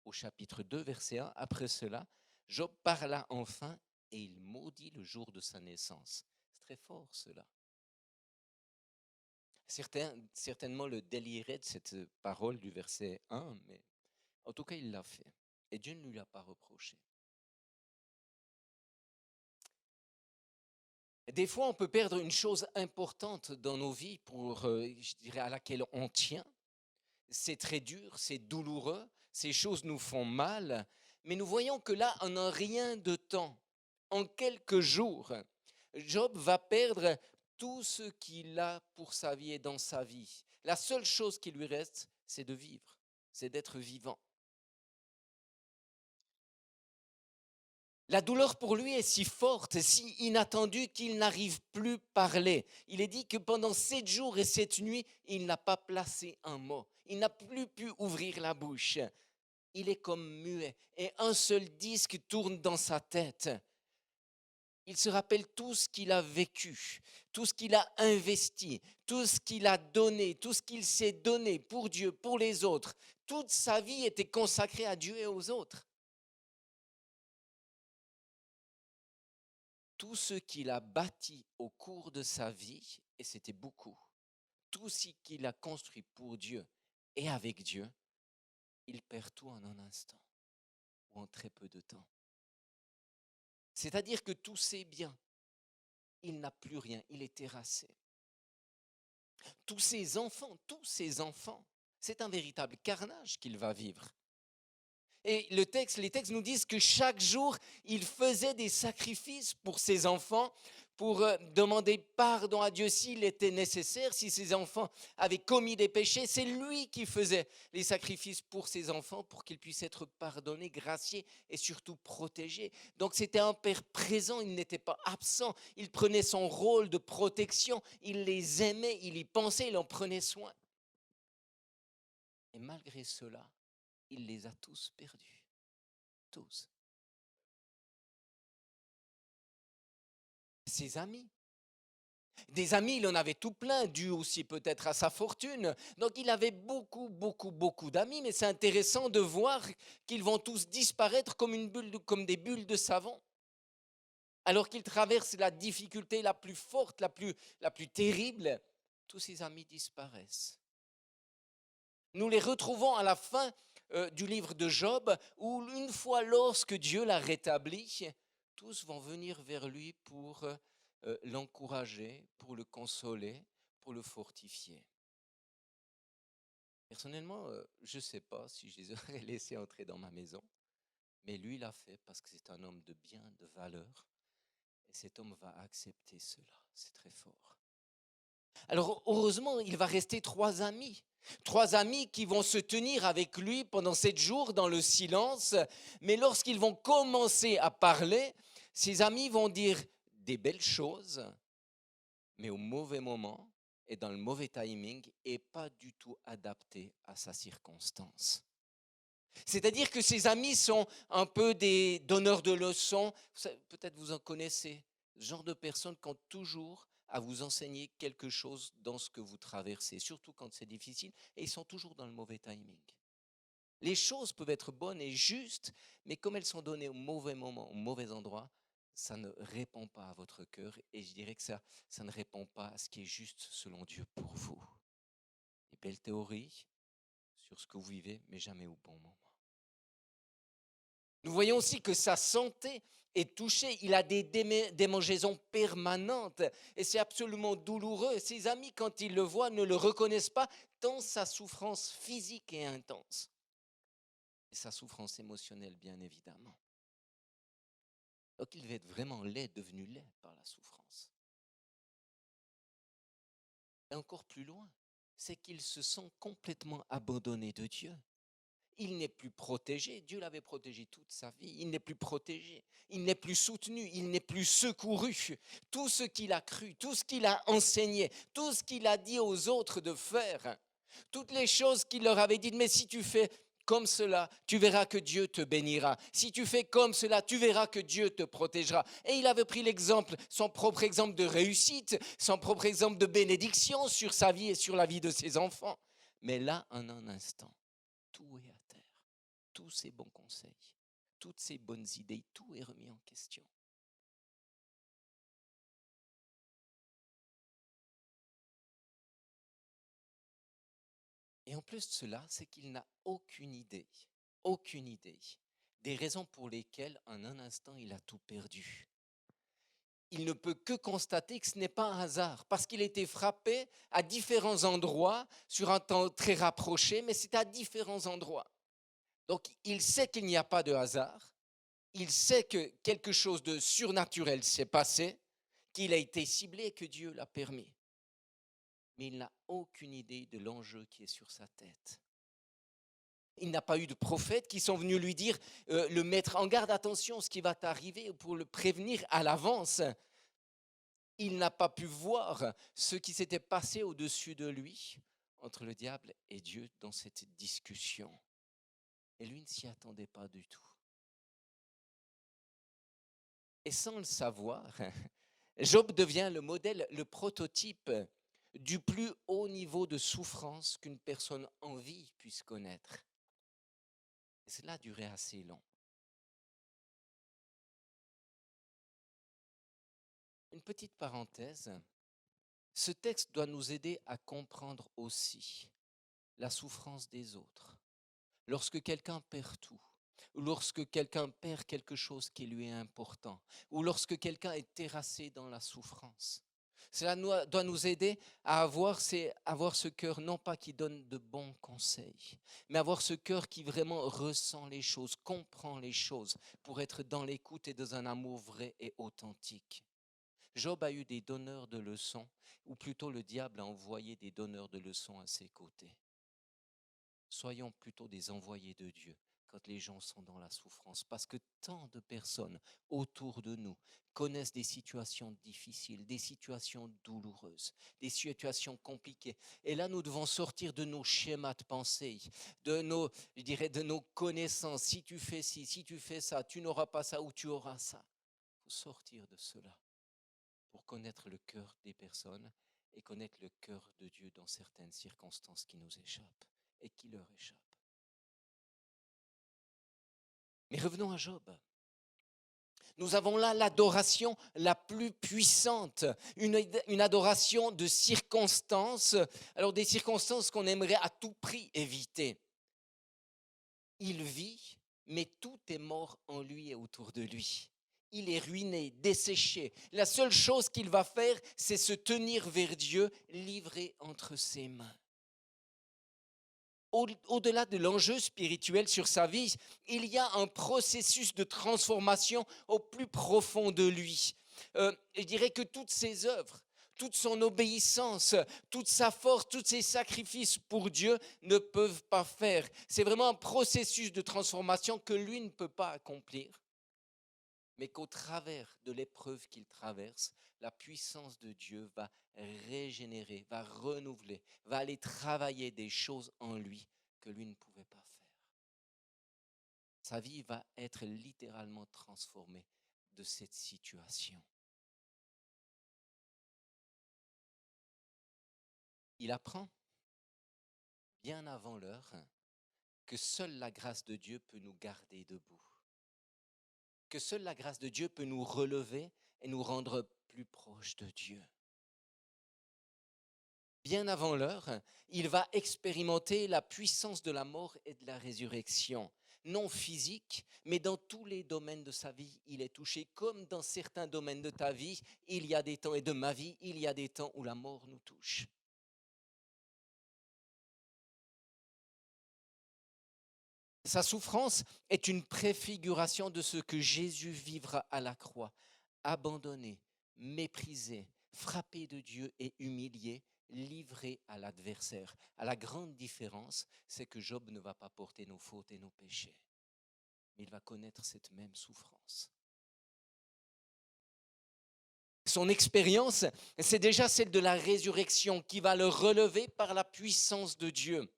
Au chapitre 2, verset 1, après cela, Job parla enfin et il maudit le jour de sa naissance. C'est très fort cela. Certains certainement le déliraient de cette parole du verset 1, mais en tout cas il l'a fait. Et Dieu ne lui a pas reproché. Des fois, on peut perdre une chose importante dans nos vies je dirais, à laquelle on tient. C'est très dur, c'est douloureux, ces choses nous font mal, mais nous voyons que là, en un rien de temps, en quelques jours, Job va perdre tout ce qu'il a pour sa vie et dans sa vie. La seule chose qui lui reste, c'est de vivre, c'est d'être vivant. La douleur pour lui est si forte, si inattendue qu'il n'arrive plus à parler. Il est dit que pendant 7 jours et 7 nuits, il n'a pas placé un mot. Il n'a plus pu ouvrir la bouche. Il est comme muet et un seul disque tourne dans sa tête. Il se rappelle tout ce qu'il a vécu, tout ce qu'il a investi, tout ce qu'il a donné, tout ce qu'il s'est donné pour Dieu, pour les autres. Toute sa vie était consacrée à Dieu et aux autres. Tout ce qu'il a bâti au cours de sa vie, et c'était beaucoup, tout ce qu'il a construit pour Dieu et avec Dieu, il perd tout en un instant ou en très peu de temps. C'est-à-dire que tous ses biens, il n'a plus rien, il est terrassé. Tous ses enfants, c'est un véritable carnage qu'il va vivre. Et les textes nous disent que chaque jour, il faisait des sacrifices pour ses enfants, pour demander pardon à Dieu s'il était nécessaire, si ses enfants avaient commis des péchés. C'est lui qui faisait les sacrifices pour ses enfants, pour qu'ils puissent être pardonnés, graciés et surtout protégés. Donc c'était un père présent, il n'était pas absent. Il prenait son rôle de protection, il les aimait, il y pensait, il en prenait soin. Et malgré cela, il les a tous perdus. Tous. Ses amis. Des amis, il en avait tout plein, dû aussi peut-être à sa fortune. Donc il avait beaucoup d'amis, mais c'est intéressant de voir qu'ils vont tous disparaître comme des bulles de savon. Alors qu'il traverse la difficulté la plus forte, la plus terrible, tous ses amis disparaissent. Nous les retrouvons à la fin du livre de Job, où une fois lorsque Dieu l'a rétabli, tous vont venir vers lui pour l'encourager, pour le consoler, pour le fortifier. Personnellement, je ne sais pas si je les aurais laissés entrer dans ma maison, mais lui l'a fait parce que c'est un homme de bien, de valeur, et cet homme va accepter cela. C'est très fort. Alors heureusement, il va rester 3 amis. 3 amis qui vont se tenir avec lui pendant 7 jours dans le silence, mais lorsqu'ils vont commencer à parler, ces amis vont dire des belles choses, mais au mauvais moment et dans le mauvais timing et pas du tout adaptés à sa circonstance. C'est-à-dire que ces amis sont un peu des donneurs de leçons, peut-être vous en connaissez, ce genre de personnes qui ont toujours à vous enseigner quelque chose dans ce que vous traversez, surtout quand c'est difficile, et ils sont toujours dans le mauvais timing. Les choses peuvent être bonnes et justes, mais comme elles sont données au mauvais moment, au mauvais endroit, ça ne répond pas à votre cœur, et je dirais que ça ne répond pas à ce qui est juste selon Dieu pour vous. Des belles théories sur ce que vous vivez, mais jamais au bon moment. Nous voyons aussi que sa santé est touchée. Il a des démangeaisons permanentes et c'est absolument douloureux. Ses amis, quand ils le voient, ne le reconnaissent pas tant sa souffrance physique est intense. Et sa souffrance émotionnelle, bien évidemment. Donc il devait être vraiment laid, devenu laid par la souffrance. Et encore plus loin, c'est qu'il se sent complètement abandonné de Dieu. Il n'est plus protégé. Dieu l'avait protégé toute sa vie. Il n'est plus protégé. Il n'est plus soutenu. Il n'est plus secouru. Tout ce qu'il a cru, tout ce qu'il a enseigné, tout ce qu'il a dit aux autres de faire, toutes les choses qu'il leur avait dites, mais si tu fais comme cela, tu verras que Dieu te bénira. Si tu fais comme cela, tu verras que Dieu te protégera. Et il avait pris l'exemple, son propre exemple de réussite, son propre exemple de bénédiction sur sa vie et sur la vie de ses enfants. Mais là, en un instant, tout est à terre. Tous ces bons conseils, toutes ces bonnes idées, tout est remis en question. Et en plus de cela, c'est qu'il n'a aucune idée des raisons pour lesquelles en un instant il a tout perdu. Il ne peut que constater que ce n'est pas un hasard, parce qu'il a été frappé à différents endroits, sur un temps très rapproché, mais c'est à différents endroits. Donc il sait qu'il n'y a pas de hasard, il sait que quelque chose de surnaturel s'est passé, qu'il a été ciblé et que Dieu l'a permis. Mais il n'a aucune idée de l'enjeu qui est sur sa tête. Il n'a pas eu de prophètes qui sont venus lui dire, le mettre en garde, attention, ce qui va t'arriver, pour le prévenir à l'avance. Il n'a pas pu voir ce qui s'était passé au-dessus de lui, entre le diable et Dieu dans cette discussion. Et lui ne s'y attendait pas du tout. Et sans le savoir, Job devient le modèle, le prototype du plus haut niveau de souffrance qu'une personne en vie puisse connaître. Et cela a duré assez long. Une petite parenthèse, ce texte doit nous aider à comprendre aussi la souffrance des autres. Lorsque quelqu'un perd tout, ou lorsque quelqu'un perd quelque chose qui lui est important, ou lorsque quelqu'un est terrassé dans la souffrance. Cela doit nous aider à avoir ce cœur, non pas qui donne de bons conseils, mais avoir ce cœur qui vraiment ressent les choses, comprend les choses, pour être dans l'écoute et dans un amour vrai et authentique. Job a eu des donneurs de leçons, ou plutôt le diable a envoyé des donneurs de leçons à ses côtés. Soyons plutôt des envoyés de Dieu. quand les gens sont dans la souffrance, parce que tant de personnes autour de nous connaissent des situations difficiles, des situations douloureuses, des situations compliquées. Et là, nous devons sortir de nos schémas de pensée, de nos connaissances. Si tu fais ci, si tu fais ça, tu n'auras pas ça ou tu auras ça. Il faut sortir de cela pour connaître le cœur des personnes et connaître le cœur de Dieu dans certaines circonstances qui nous échappent et qui leur échappent. Mais revenons à Job. Nous avons là l'adoration la plus puissante, une adoration de circonstances, alors des circonstances qu'on aimerait à tout prix éviter. Il vit, mais tout est mort en lui et autour de lui. Il est ruiné, desséché. La seule chose qu'il va faire, c'est se tenir vers Dieu, livré entre ses mains. Au-delà de l'enjeu spirituel sur sa vie, il y a un processus de transformation au plus profond de lui. Je dirais que toutes ses œuvres, toute son obéissance, toute sa force, tous ses sacrifices pour Dieu ne peuvent pas faire. C'est vraiment un processus de transformation que lui ne peut pas accomplir, mais qu'au travers de l'épreuve qu'il traverse, la puissance de Dieu va régénérer, va renouveler, va aller travailler des choses en lui que lui ne pouvait pas faire. Sa vie va être littéralement transformée de cette situation. Il apprend, bien avant l'heure, que seule la grâce de Dieu peut nous garder debout, que seule la grâce de Dieu peut nous relever et nous rendre plus proches de Dieu. Bien avant l'heure, il va expérimenter la puissance de la mort et de la résurrection. Non physique, mais dans tous les domaines de sa vie, il est touché. Comme dans certains domaines de ta vie, il y a des temps, et de ma vie, il y a des temps où la mort nous touche. Sa souffrance est une préfiguration de ce que Jésus vivra à la croix. Abandonné, méprisé, frappé de Dieu et humilié, livré à l'adversaire. À la grande différence, c'est que Job ne va pas porter nos fautes et nos péchés, mais il va connaître cette même souffrance. Son expérience, c'est déjà celle de la résurrection qui va le relever par la puissance de Dieu,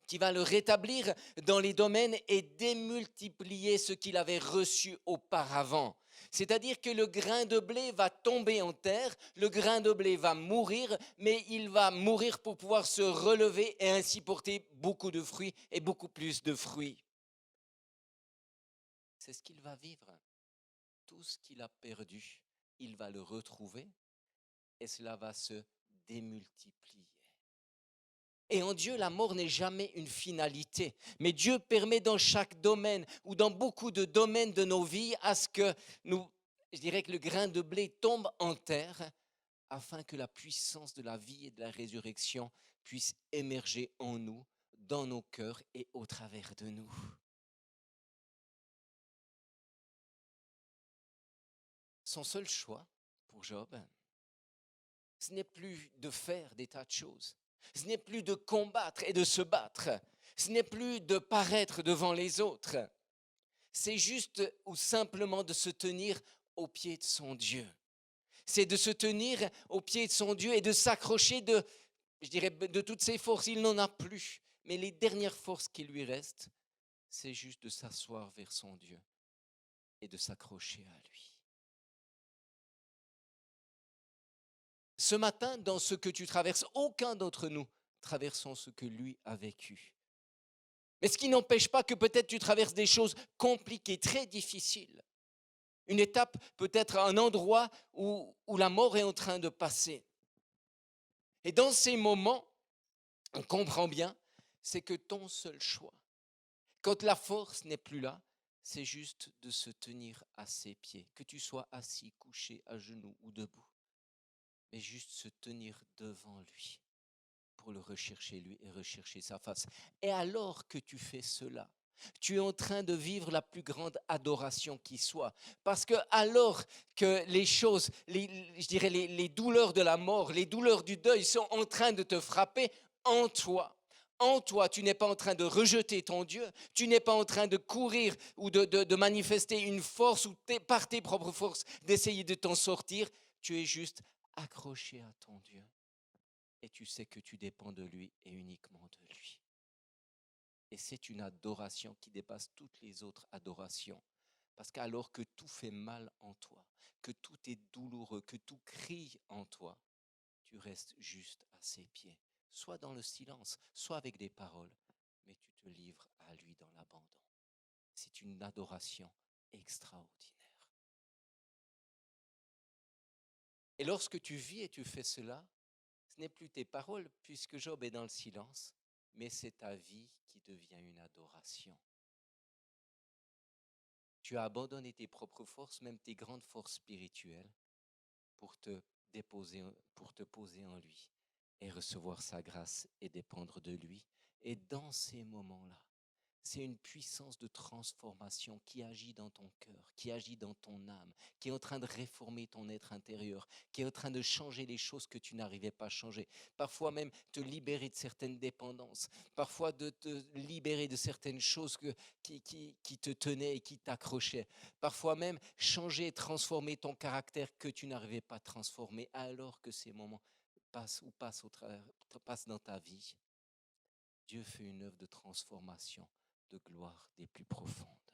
qui va le rétablir dans les domaines et démultiplier ce qu'il avait reçu auparavant. C'est-à-dire que le grain de blé va tomber en terre, le grain de blé va mourir, mais il va mourir pour pouvoir se relever et ainsi porter beaucoup de fruits et beaucoup plus de fruits. C'est ce qu'il va vivre. Tout ce qu'il a perdu, il va le retrouver et cela va se démultiplier. Et en Dieu, la mort n'est jamais une finalité. Mais Dieu permet dans chaque domaine ou dans beaucoup de domaines de nos vies à ce que je dirais que le grain de blé tombe en terre afin que la puissance de la vie et de la résurrection puisse émerger en nous, dans nos cœurs et au travers de nous. Son seul choix pour Job, ce n'est plus de faire des tas de choses. Ce n'est plus de combattre et de se battre. Ce n'est plus de paraître devant les autres. C'est juste ou simplement de se tenir au pied de son Dieu. C'est de se tenir au pied de son Dieu et de s'accrocher de toutes ses forces. Il n'en a plus. Mais les dernières forces qui lui restent, c'est juste de s'asseoir vers son Dieu et de s'accrocher à lui. Ce matin, dans ce que tu traverses, aucun d'entre nous traversons ce que lui a vécu. Mais ce qui n'empêche pas que peut-être tu traverses des choses compliquées, très difficiles. Une étape, peut-être un endroit où la mort est en train de passer. Et dans ces moments, on comprend bien, c'est que ton seul choix, quand la force n'est plus là, c'est juste de se tenir à ses pieds, que tu sois assis, couché, à genoux ou debout. Mais juste se tenir devant lui pour le rechercher lui et rechercher sa face. Et alors que tu fais cela, tu es en train de vivre la plus grande adoration qui soit. Parce que alors que les choses, les douleurs de la mort, les douleurs du deuil sont en train de te frapper en toi, En toi, tu n'es pas en train de rejeter ton Dieu, tu n'es pas en train de courir ou de manifester une force ou par tes propres forces d'essayer de t'en sortir. Tu es juste accroché à ton Dieu et tu sais que tu dépends de lui et uniquement de lui. Et c'est une adoration qui dépasse toutes les autres adorations. Parce qu'alors que tout fait mal en toi, que tout est douloureux, que tout crie en toi, tu restes juste à ses pieds, soit dans le silence, soit avec des paroles, mais tu te livres à lui dans l'abandon. C'est une adoration extraordinaire. Et lorsque tu vis et tu fais cela, ce n'est plus tes paroles, puisque Job est dans le silence, mais c'est ta vie qui devient une adoration. Tu as abandonné tes propres forces, même tes grandes forces spirituelles, pour te poser en lui et recevoir sa grâce et dépendre de lui. Et dans ces moments-là, c'est une puissance de transformation qui agit dans ton cœur, qui agit dans ton âme, qui est en train de réformer ton être intérieur, qui est en train de changer les choses que tu n'arrivais pas à changer. Parfois même te libérer de certaines dépendances, parfois de te libérer de certaines choses qui te tenaient et qui t'accrochaient. Parfois même changer et transformer ton caractère que tu n'arrivais pas à transformer alors que ces moments passent dans ta vie. Dieu fait une œuvre de transformation, de gloire des plus profondes.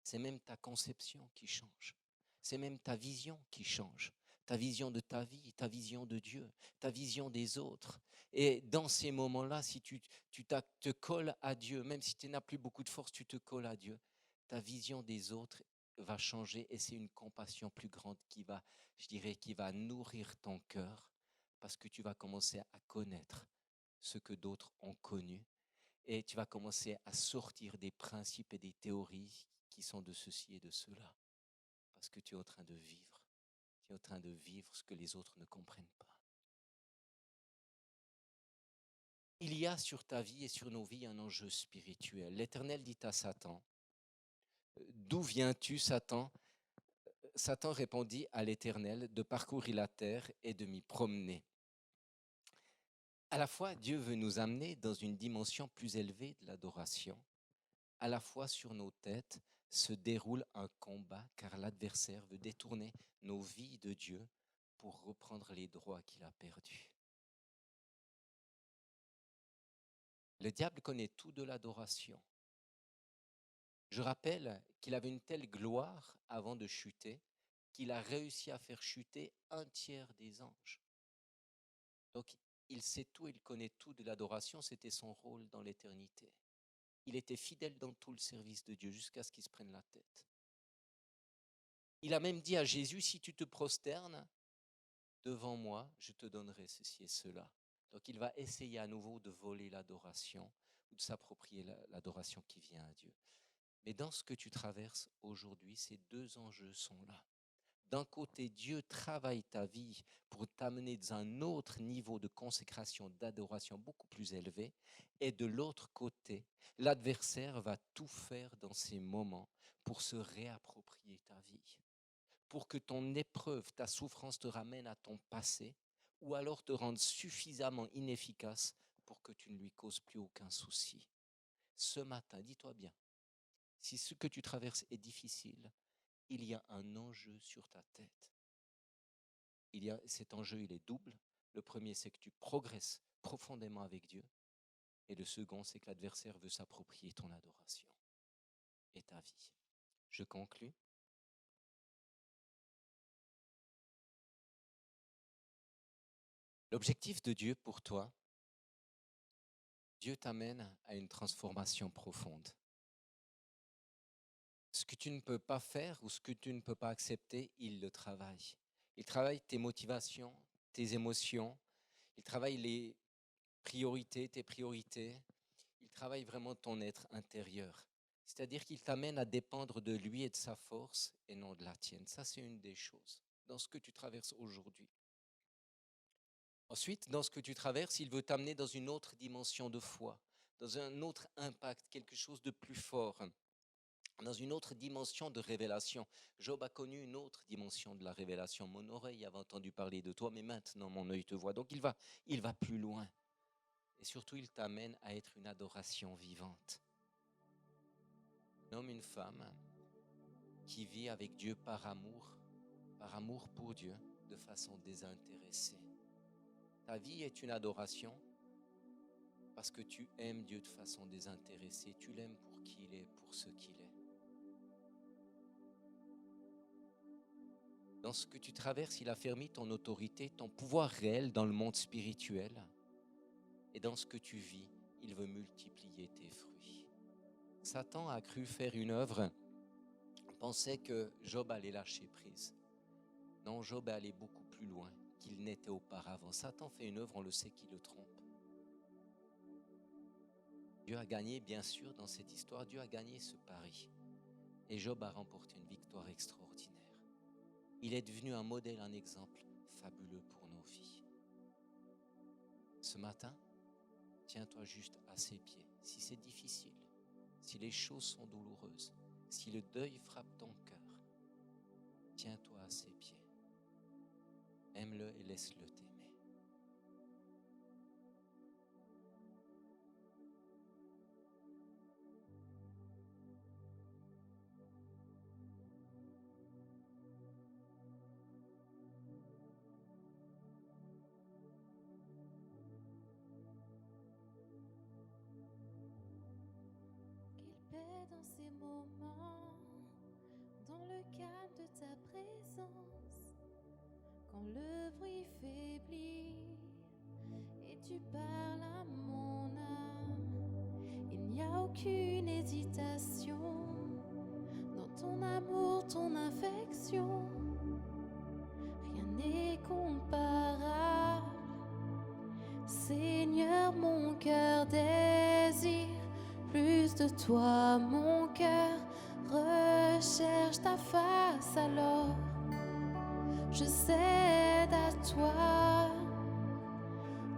C'est même ta conception qui change. C'est même ta vision qui change. Ta vision de ta vie, ta vision de Dieu, ta vision des autres. Et dans ces moments-là, si tu te colles à Dieu, même si tu n'as plus beaucoup de force, tu te colles à Dieu, ta vision des autres va changer et c'est une compassion plus grande qui va nourrir ton cœur parce que tu vas commencer à connaître ce que d'autres ont connu et tu vas commencer à sortir des principes et des théories qui sont de ceci et de cela parce que tu es en train de vivre. Tu es en train de vivre ce que les autres ne comprennent pas. Il y a sur ta vie et sur nos vies un enjeu spirituel. L'Éternel dit à Satan, « D'où viens-tu, Satan ?» Satan répondit à l'Éternel, « De parcourir la terre et de m'y promener. » À la fois, Dieu veut nous amener dans une dimension plus élevée de l'adoration. À la fois, sur nos têtes se déroule un combat car l'adversaire veut détourner nos vies de Dieu pour reprendre les droits qu'il a perdus. Le diable connaît tout de l'adoration. Je rappelle qu'il avait une telle gloire avant de chuter qu'il a réussi à faire chuter un tiers des anges. Donc, il sait tout, il connaît tout de l'adoration, c'était son rôle dans l'éternité. Il était fidèle dans tout le service de Dieu jusqu'à ce qu'il se prenne la tête. Il a même dit à Jésus, si tu te prosternes devant moi, je te donnerai ceci et cela. Donc il va essayer à nouveau de voler l'adoration ou de s'approprier l'adoration qui vient à Dieu. Mais dans ce que tu traverses aujourd'hui, ces deux enjeux sont là. D'un côté, Dieu travaille ta vie pour t'amener dans un autre niveau de consécration, d'adoration beaucoup plus élevé. Et de l'autre côté, l'adversaire va tout faire dans ces moments pour se réapproprier ta vie, pour que ton épreuve, ta souffrance te ramène à ton passé ou alors te rende suffisamment inefficace pour que tu ne lui causes plus aucun souci. Ce matin, dis-toi bien, si ce que tu traverses est difficile, il y a un enjeu sur ta tête. Cet enjeu, il est double. Le premier, c'est que tu progresses profondément avec Dieu. Et le second, c'est que l'adversaire veut s'approprier ton adoration et ta vie. Je conclus. L'objectif de Dieu pour toi, Dieu t'amène à une transformation profonde. Ce que tu ne peux pas faire ou ce que tu ne peux pas accepter, il le travaille. Il travaille tes motivations, tes émotions. Il travaille les priorités, tes priorités. Il travaille vraiment ton être intérieur. C'est-à-dire qu'il t'amène à dépendre de lui et de sa force et non de la tienne. Ça, c'est une des choses dans ce que tu traverses aujourd'hui. Ensuite, dans ce que tu traverses, il veut t'amener dans une autre dimension de foi, dans un autre impact, quelque chose de plus fort, dans une autre dimension de révélation. Job a connu une autre dimension de la révélation. Mon oreille avait entendu parler de toi, mais maintenant mon œil te voit. Donc il va plus loin. Et surtout, il t'amène à être une adoration vivante. Un homme, une femme qui vit avec Dieu par amour pour Dieu, de façon désintéressée. Ta vie est une adoration parce que tu aimes Dieu de façon désintéressée. Tu l'aimes pour qui il est, pour ce qu'il est. Dans ce que tu traverses, il a fermé ton autorité, ton pouvoir réel dans le monde spirituel. Et dans ce que tu vis, il veut multiplier tes fruits. Satan a cru faire une œuvre, pensait que Job allait lâcher prise. Non, Job est allé beaucoup plus loin qu'il n'était auparavant. Satan fait une œuvre, on le sait, qui le trompe. Dieu a gagné, bien sûr, dans cette histoire, Dieu a gagné ce pari. Et Job a remporté une victoire extraordinaire. Il est devenu un modèle, un exemple fabuleux pour nos vies. Ce matin, tiens-toi juste à ses pieds. Si c'est difficile, si les choses sont douloureuses, si le deuil frappe ton cœur, tiens-toi à ses pieds. Aime-le et laisse-le t'aimer. Qu'il paie dans ces moments, dans le calme de ta présence, quand le bruit faiblit et tu parles à mon âme. Il n'y a aucune hésitation dans ton amour, ton affection. Rien n'est comparable. Seigneur, mon cœur désire plus de toi, mon cœur recherche ta face, alors je cède à toi.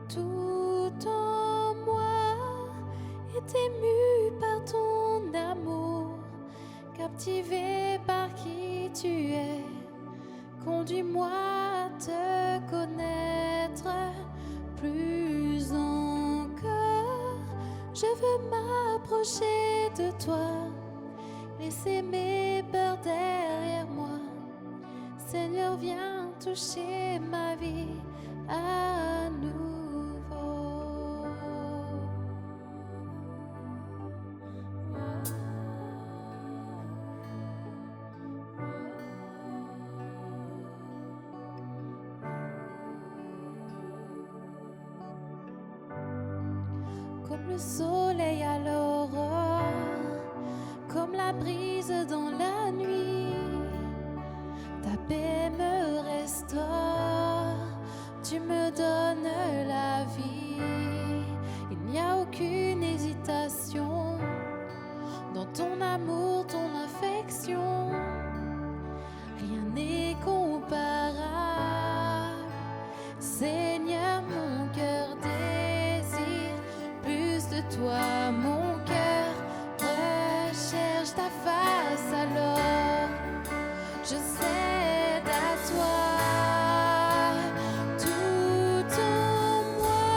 Tout en moi est ému par ton amour, captivé par qui tu es. Conduis-moi à te connaître plus encore. Je veux m'approcher de toi, laisser mes peurs derrière moi. Seigneur, viens toucher ma vie à nouveau. Comme le soleil à l'aurore, comme la brise dans la nuit, ta paix me restaure, tu me donnes la vie. Il n'y a aucune hésitation dans ton amour, ton affection. Rien n'est comparable. Seigneur, mon cœur désire plus de toi, mon cœur recherche ta face, alors je cède à toi. Tout en moi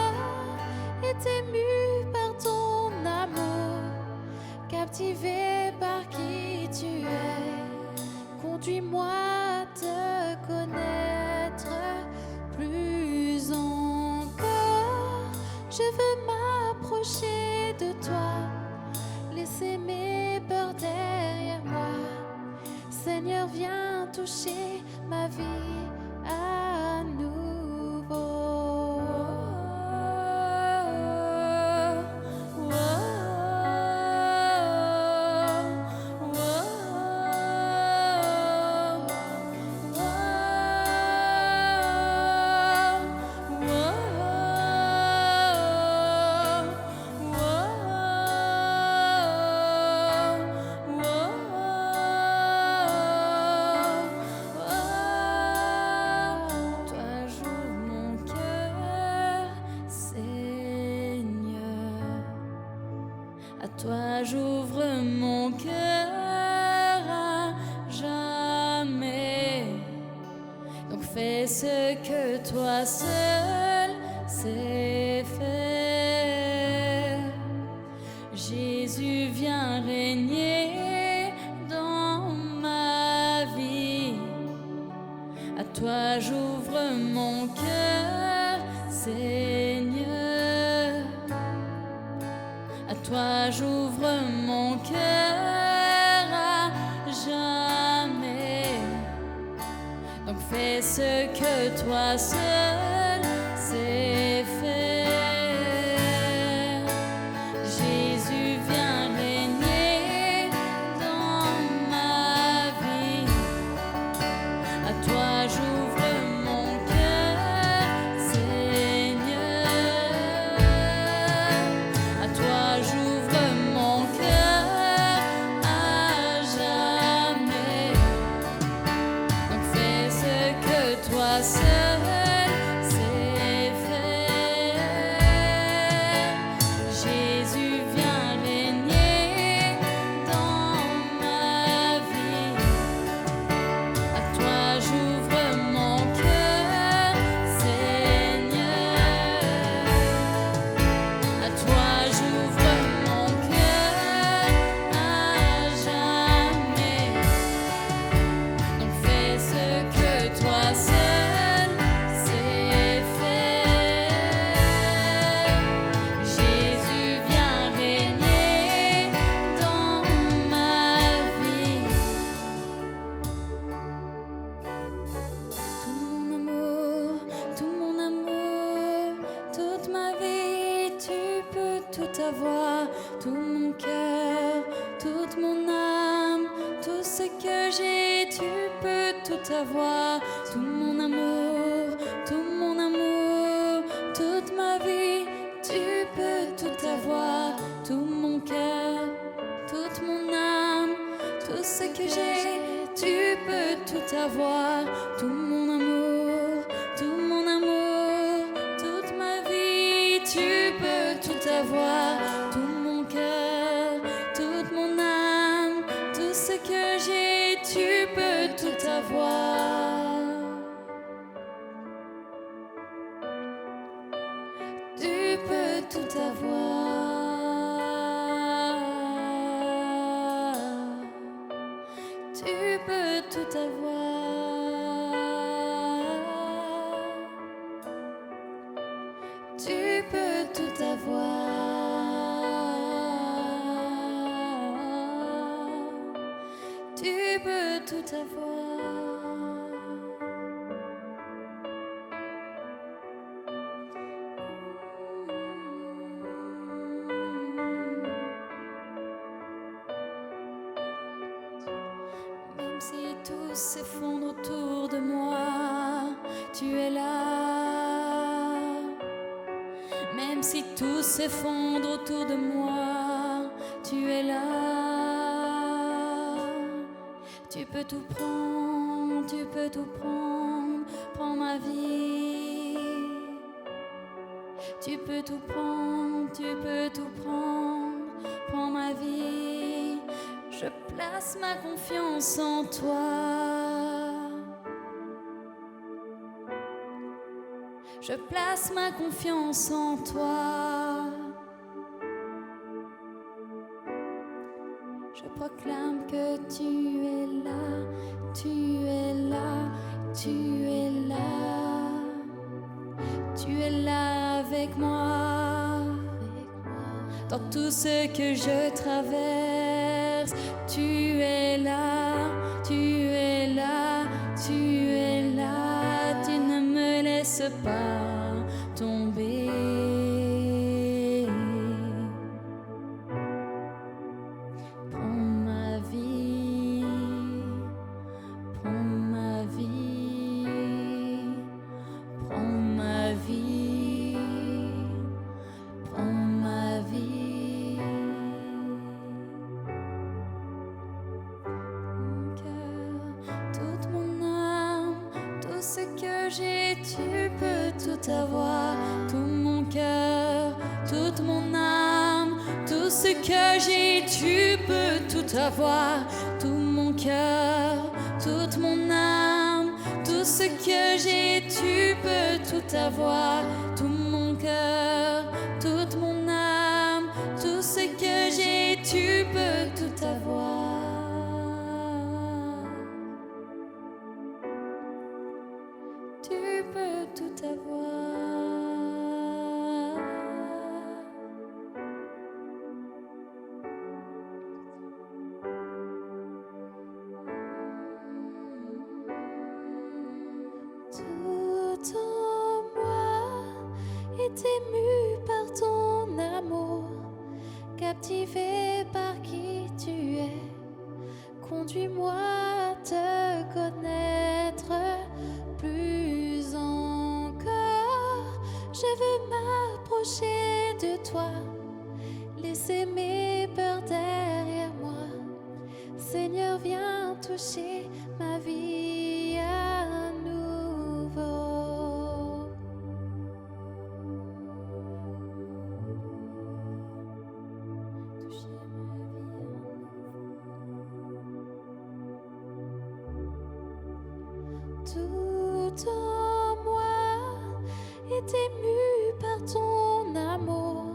est ému par ton amour, captivé par qui tu es. Conduis-moi à te connaître plus encore. Je veux m'approcher de toi, laisser mes peurs derrière moi. Seigneur, viens toucher ma vie à nouveau. Toi j'ouvre mon cœur, Seigneur. À toi j'ouvre mon cœur à jamais. Donc fais ce que toi seul sais faire. toi j'ouvre mon cœur, Seigneur. À toi j'ouvre mon cœur à jamais. Donc fais ce que toi seul sais faire. Jésus, viens régner dans ma vie. À toi j'ouvre mon cœur, Seigneur. À toi j'ouvre mon cœur à jamais. Donc fais ce que toi seul sais faire. Jésus, viens régner dans ma vie. À toi j'ouvre mon cœur, Seigneur. À toi j'ouvre mon cœur à jamais. Donc fais ce que toi seul sais faire. Jésus, viens régner dans ma vie. Tout mon amour, toute ma vie, tu peux tout avoir. Tout mon cœur, toute mon âme, tout ce que j'ai, tu peux tout avoir. Tout mon amour, toute ma vie, tu peux tout avoir. Tout mon cœur, toute mon âme, tout ce que j'ai, tu peux tout avoir. Tout mon amour, toute ma vie, tu peux tout avoir. Tout mon cœur, toute mon âme, tout ce que j'ai, tu peux tout avoir. Tu peux tout avoir. Tu peux tout avoir. Tu peux tout avoir. Tu peux tout avoir. Même si tout s'effondre autour de moi, tu es là. Même si tout s'effondre autour de moi, tu es là. Tu peux tout prendre, tu peux tout prendre, prends ma vie. Tu peux tout prendre, tu peux tout prendre, prends ma vie. Je place ma confiance en toi. Je place ma confiance en toi. Je proclame que tu es là, tu es là, tu es là. Tu es là avec moi. Dans tout ce que je traverse, tu es là, tu es là, tu es là. Tu ne me laisses pas tomber. Prends ma vie, prends ma vie, prends ma vie, prends ma vie. Mon cœur, toute mon âme, tout ce que j'ai, tu peux tout avoir. Tout mon cœur, toute mon âme, tout ce que j'ai, tu peux tout avoir. Tout mon cœur, toute mon âme, tout ce que j'ai, tu peux tout avoir. Tout mon cœur, toute mon âme, tout ce que j'ai, tu peux tout avoir. captivé par qui tu es. Conduis-moi à te connaître plus encore. Je veux m'approcher de toi, laisser mes peurs derrière moi. Seigneur, viens toucher ma vie à nouveau. Toucher ma vie à nouveau. Tout en moi est ému par ton amour,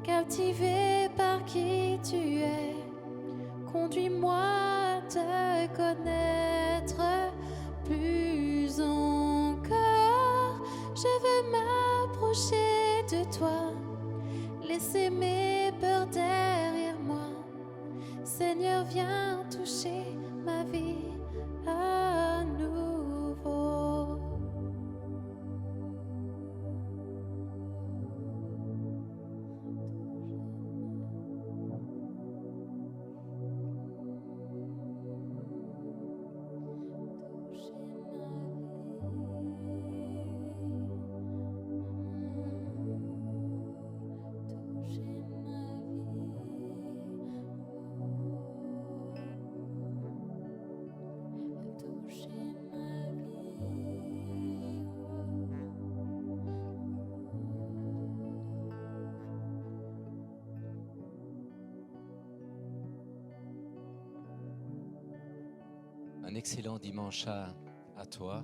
captivé par qui tu es. Conduis-moi à te connaître plus encore. Je veux m'approcher de toi, laisser mes peurs derrière moi. Seigneur, viens toucher ma vie à nouveau. Un excellent dimanche à toi,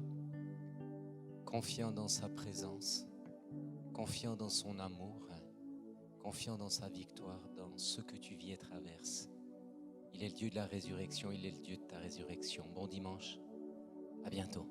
confiant dans sa présence, confiant dans son amour, confiant dans sa victoire, dans ce que tu vis et traverses. Il est le Dieu de la résurrection, il est le Dieu de ta résurrection. Bon dimanche, à bientôt.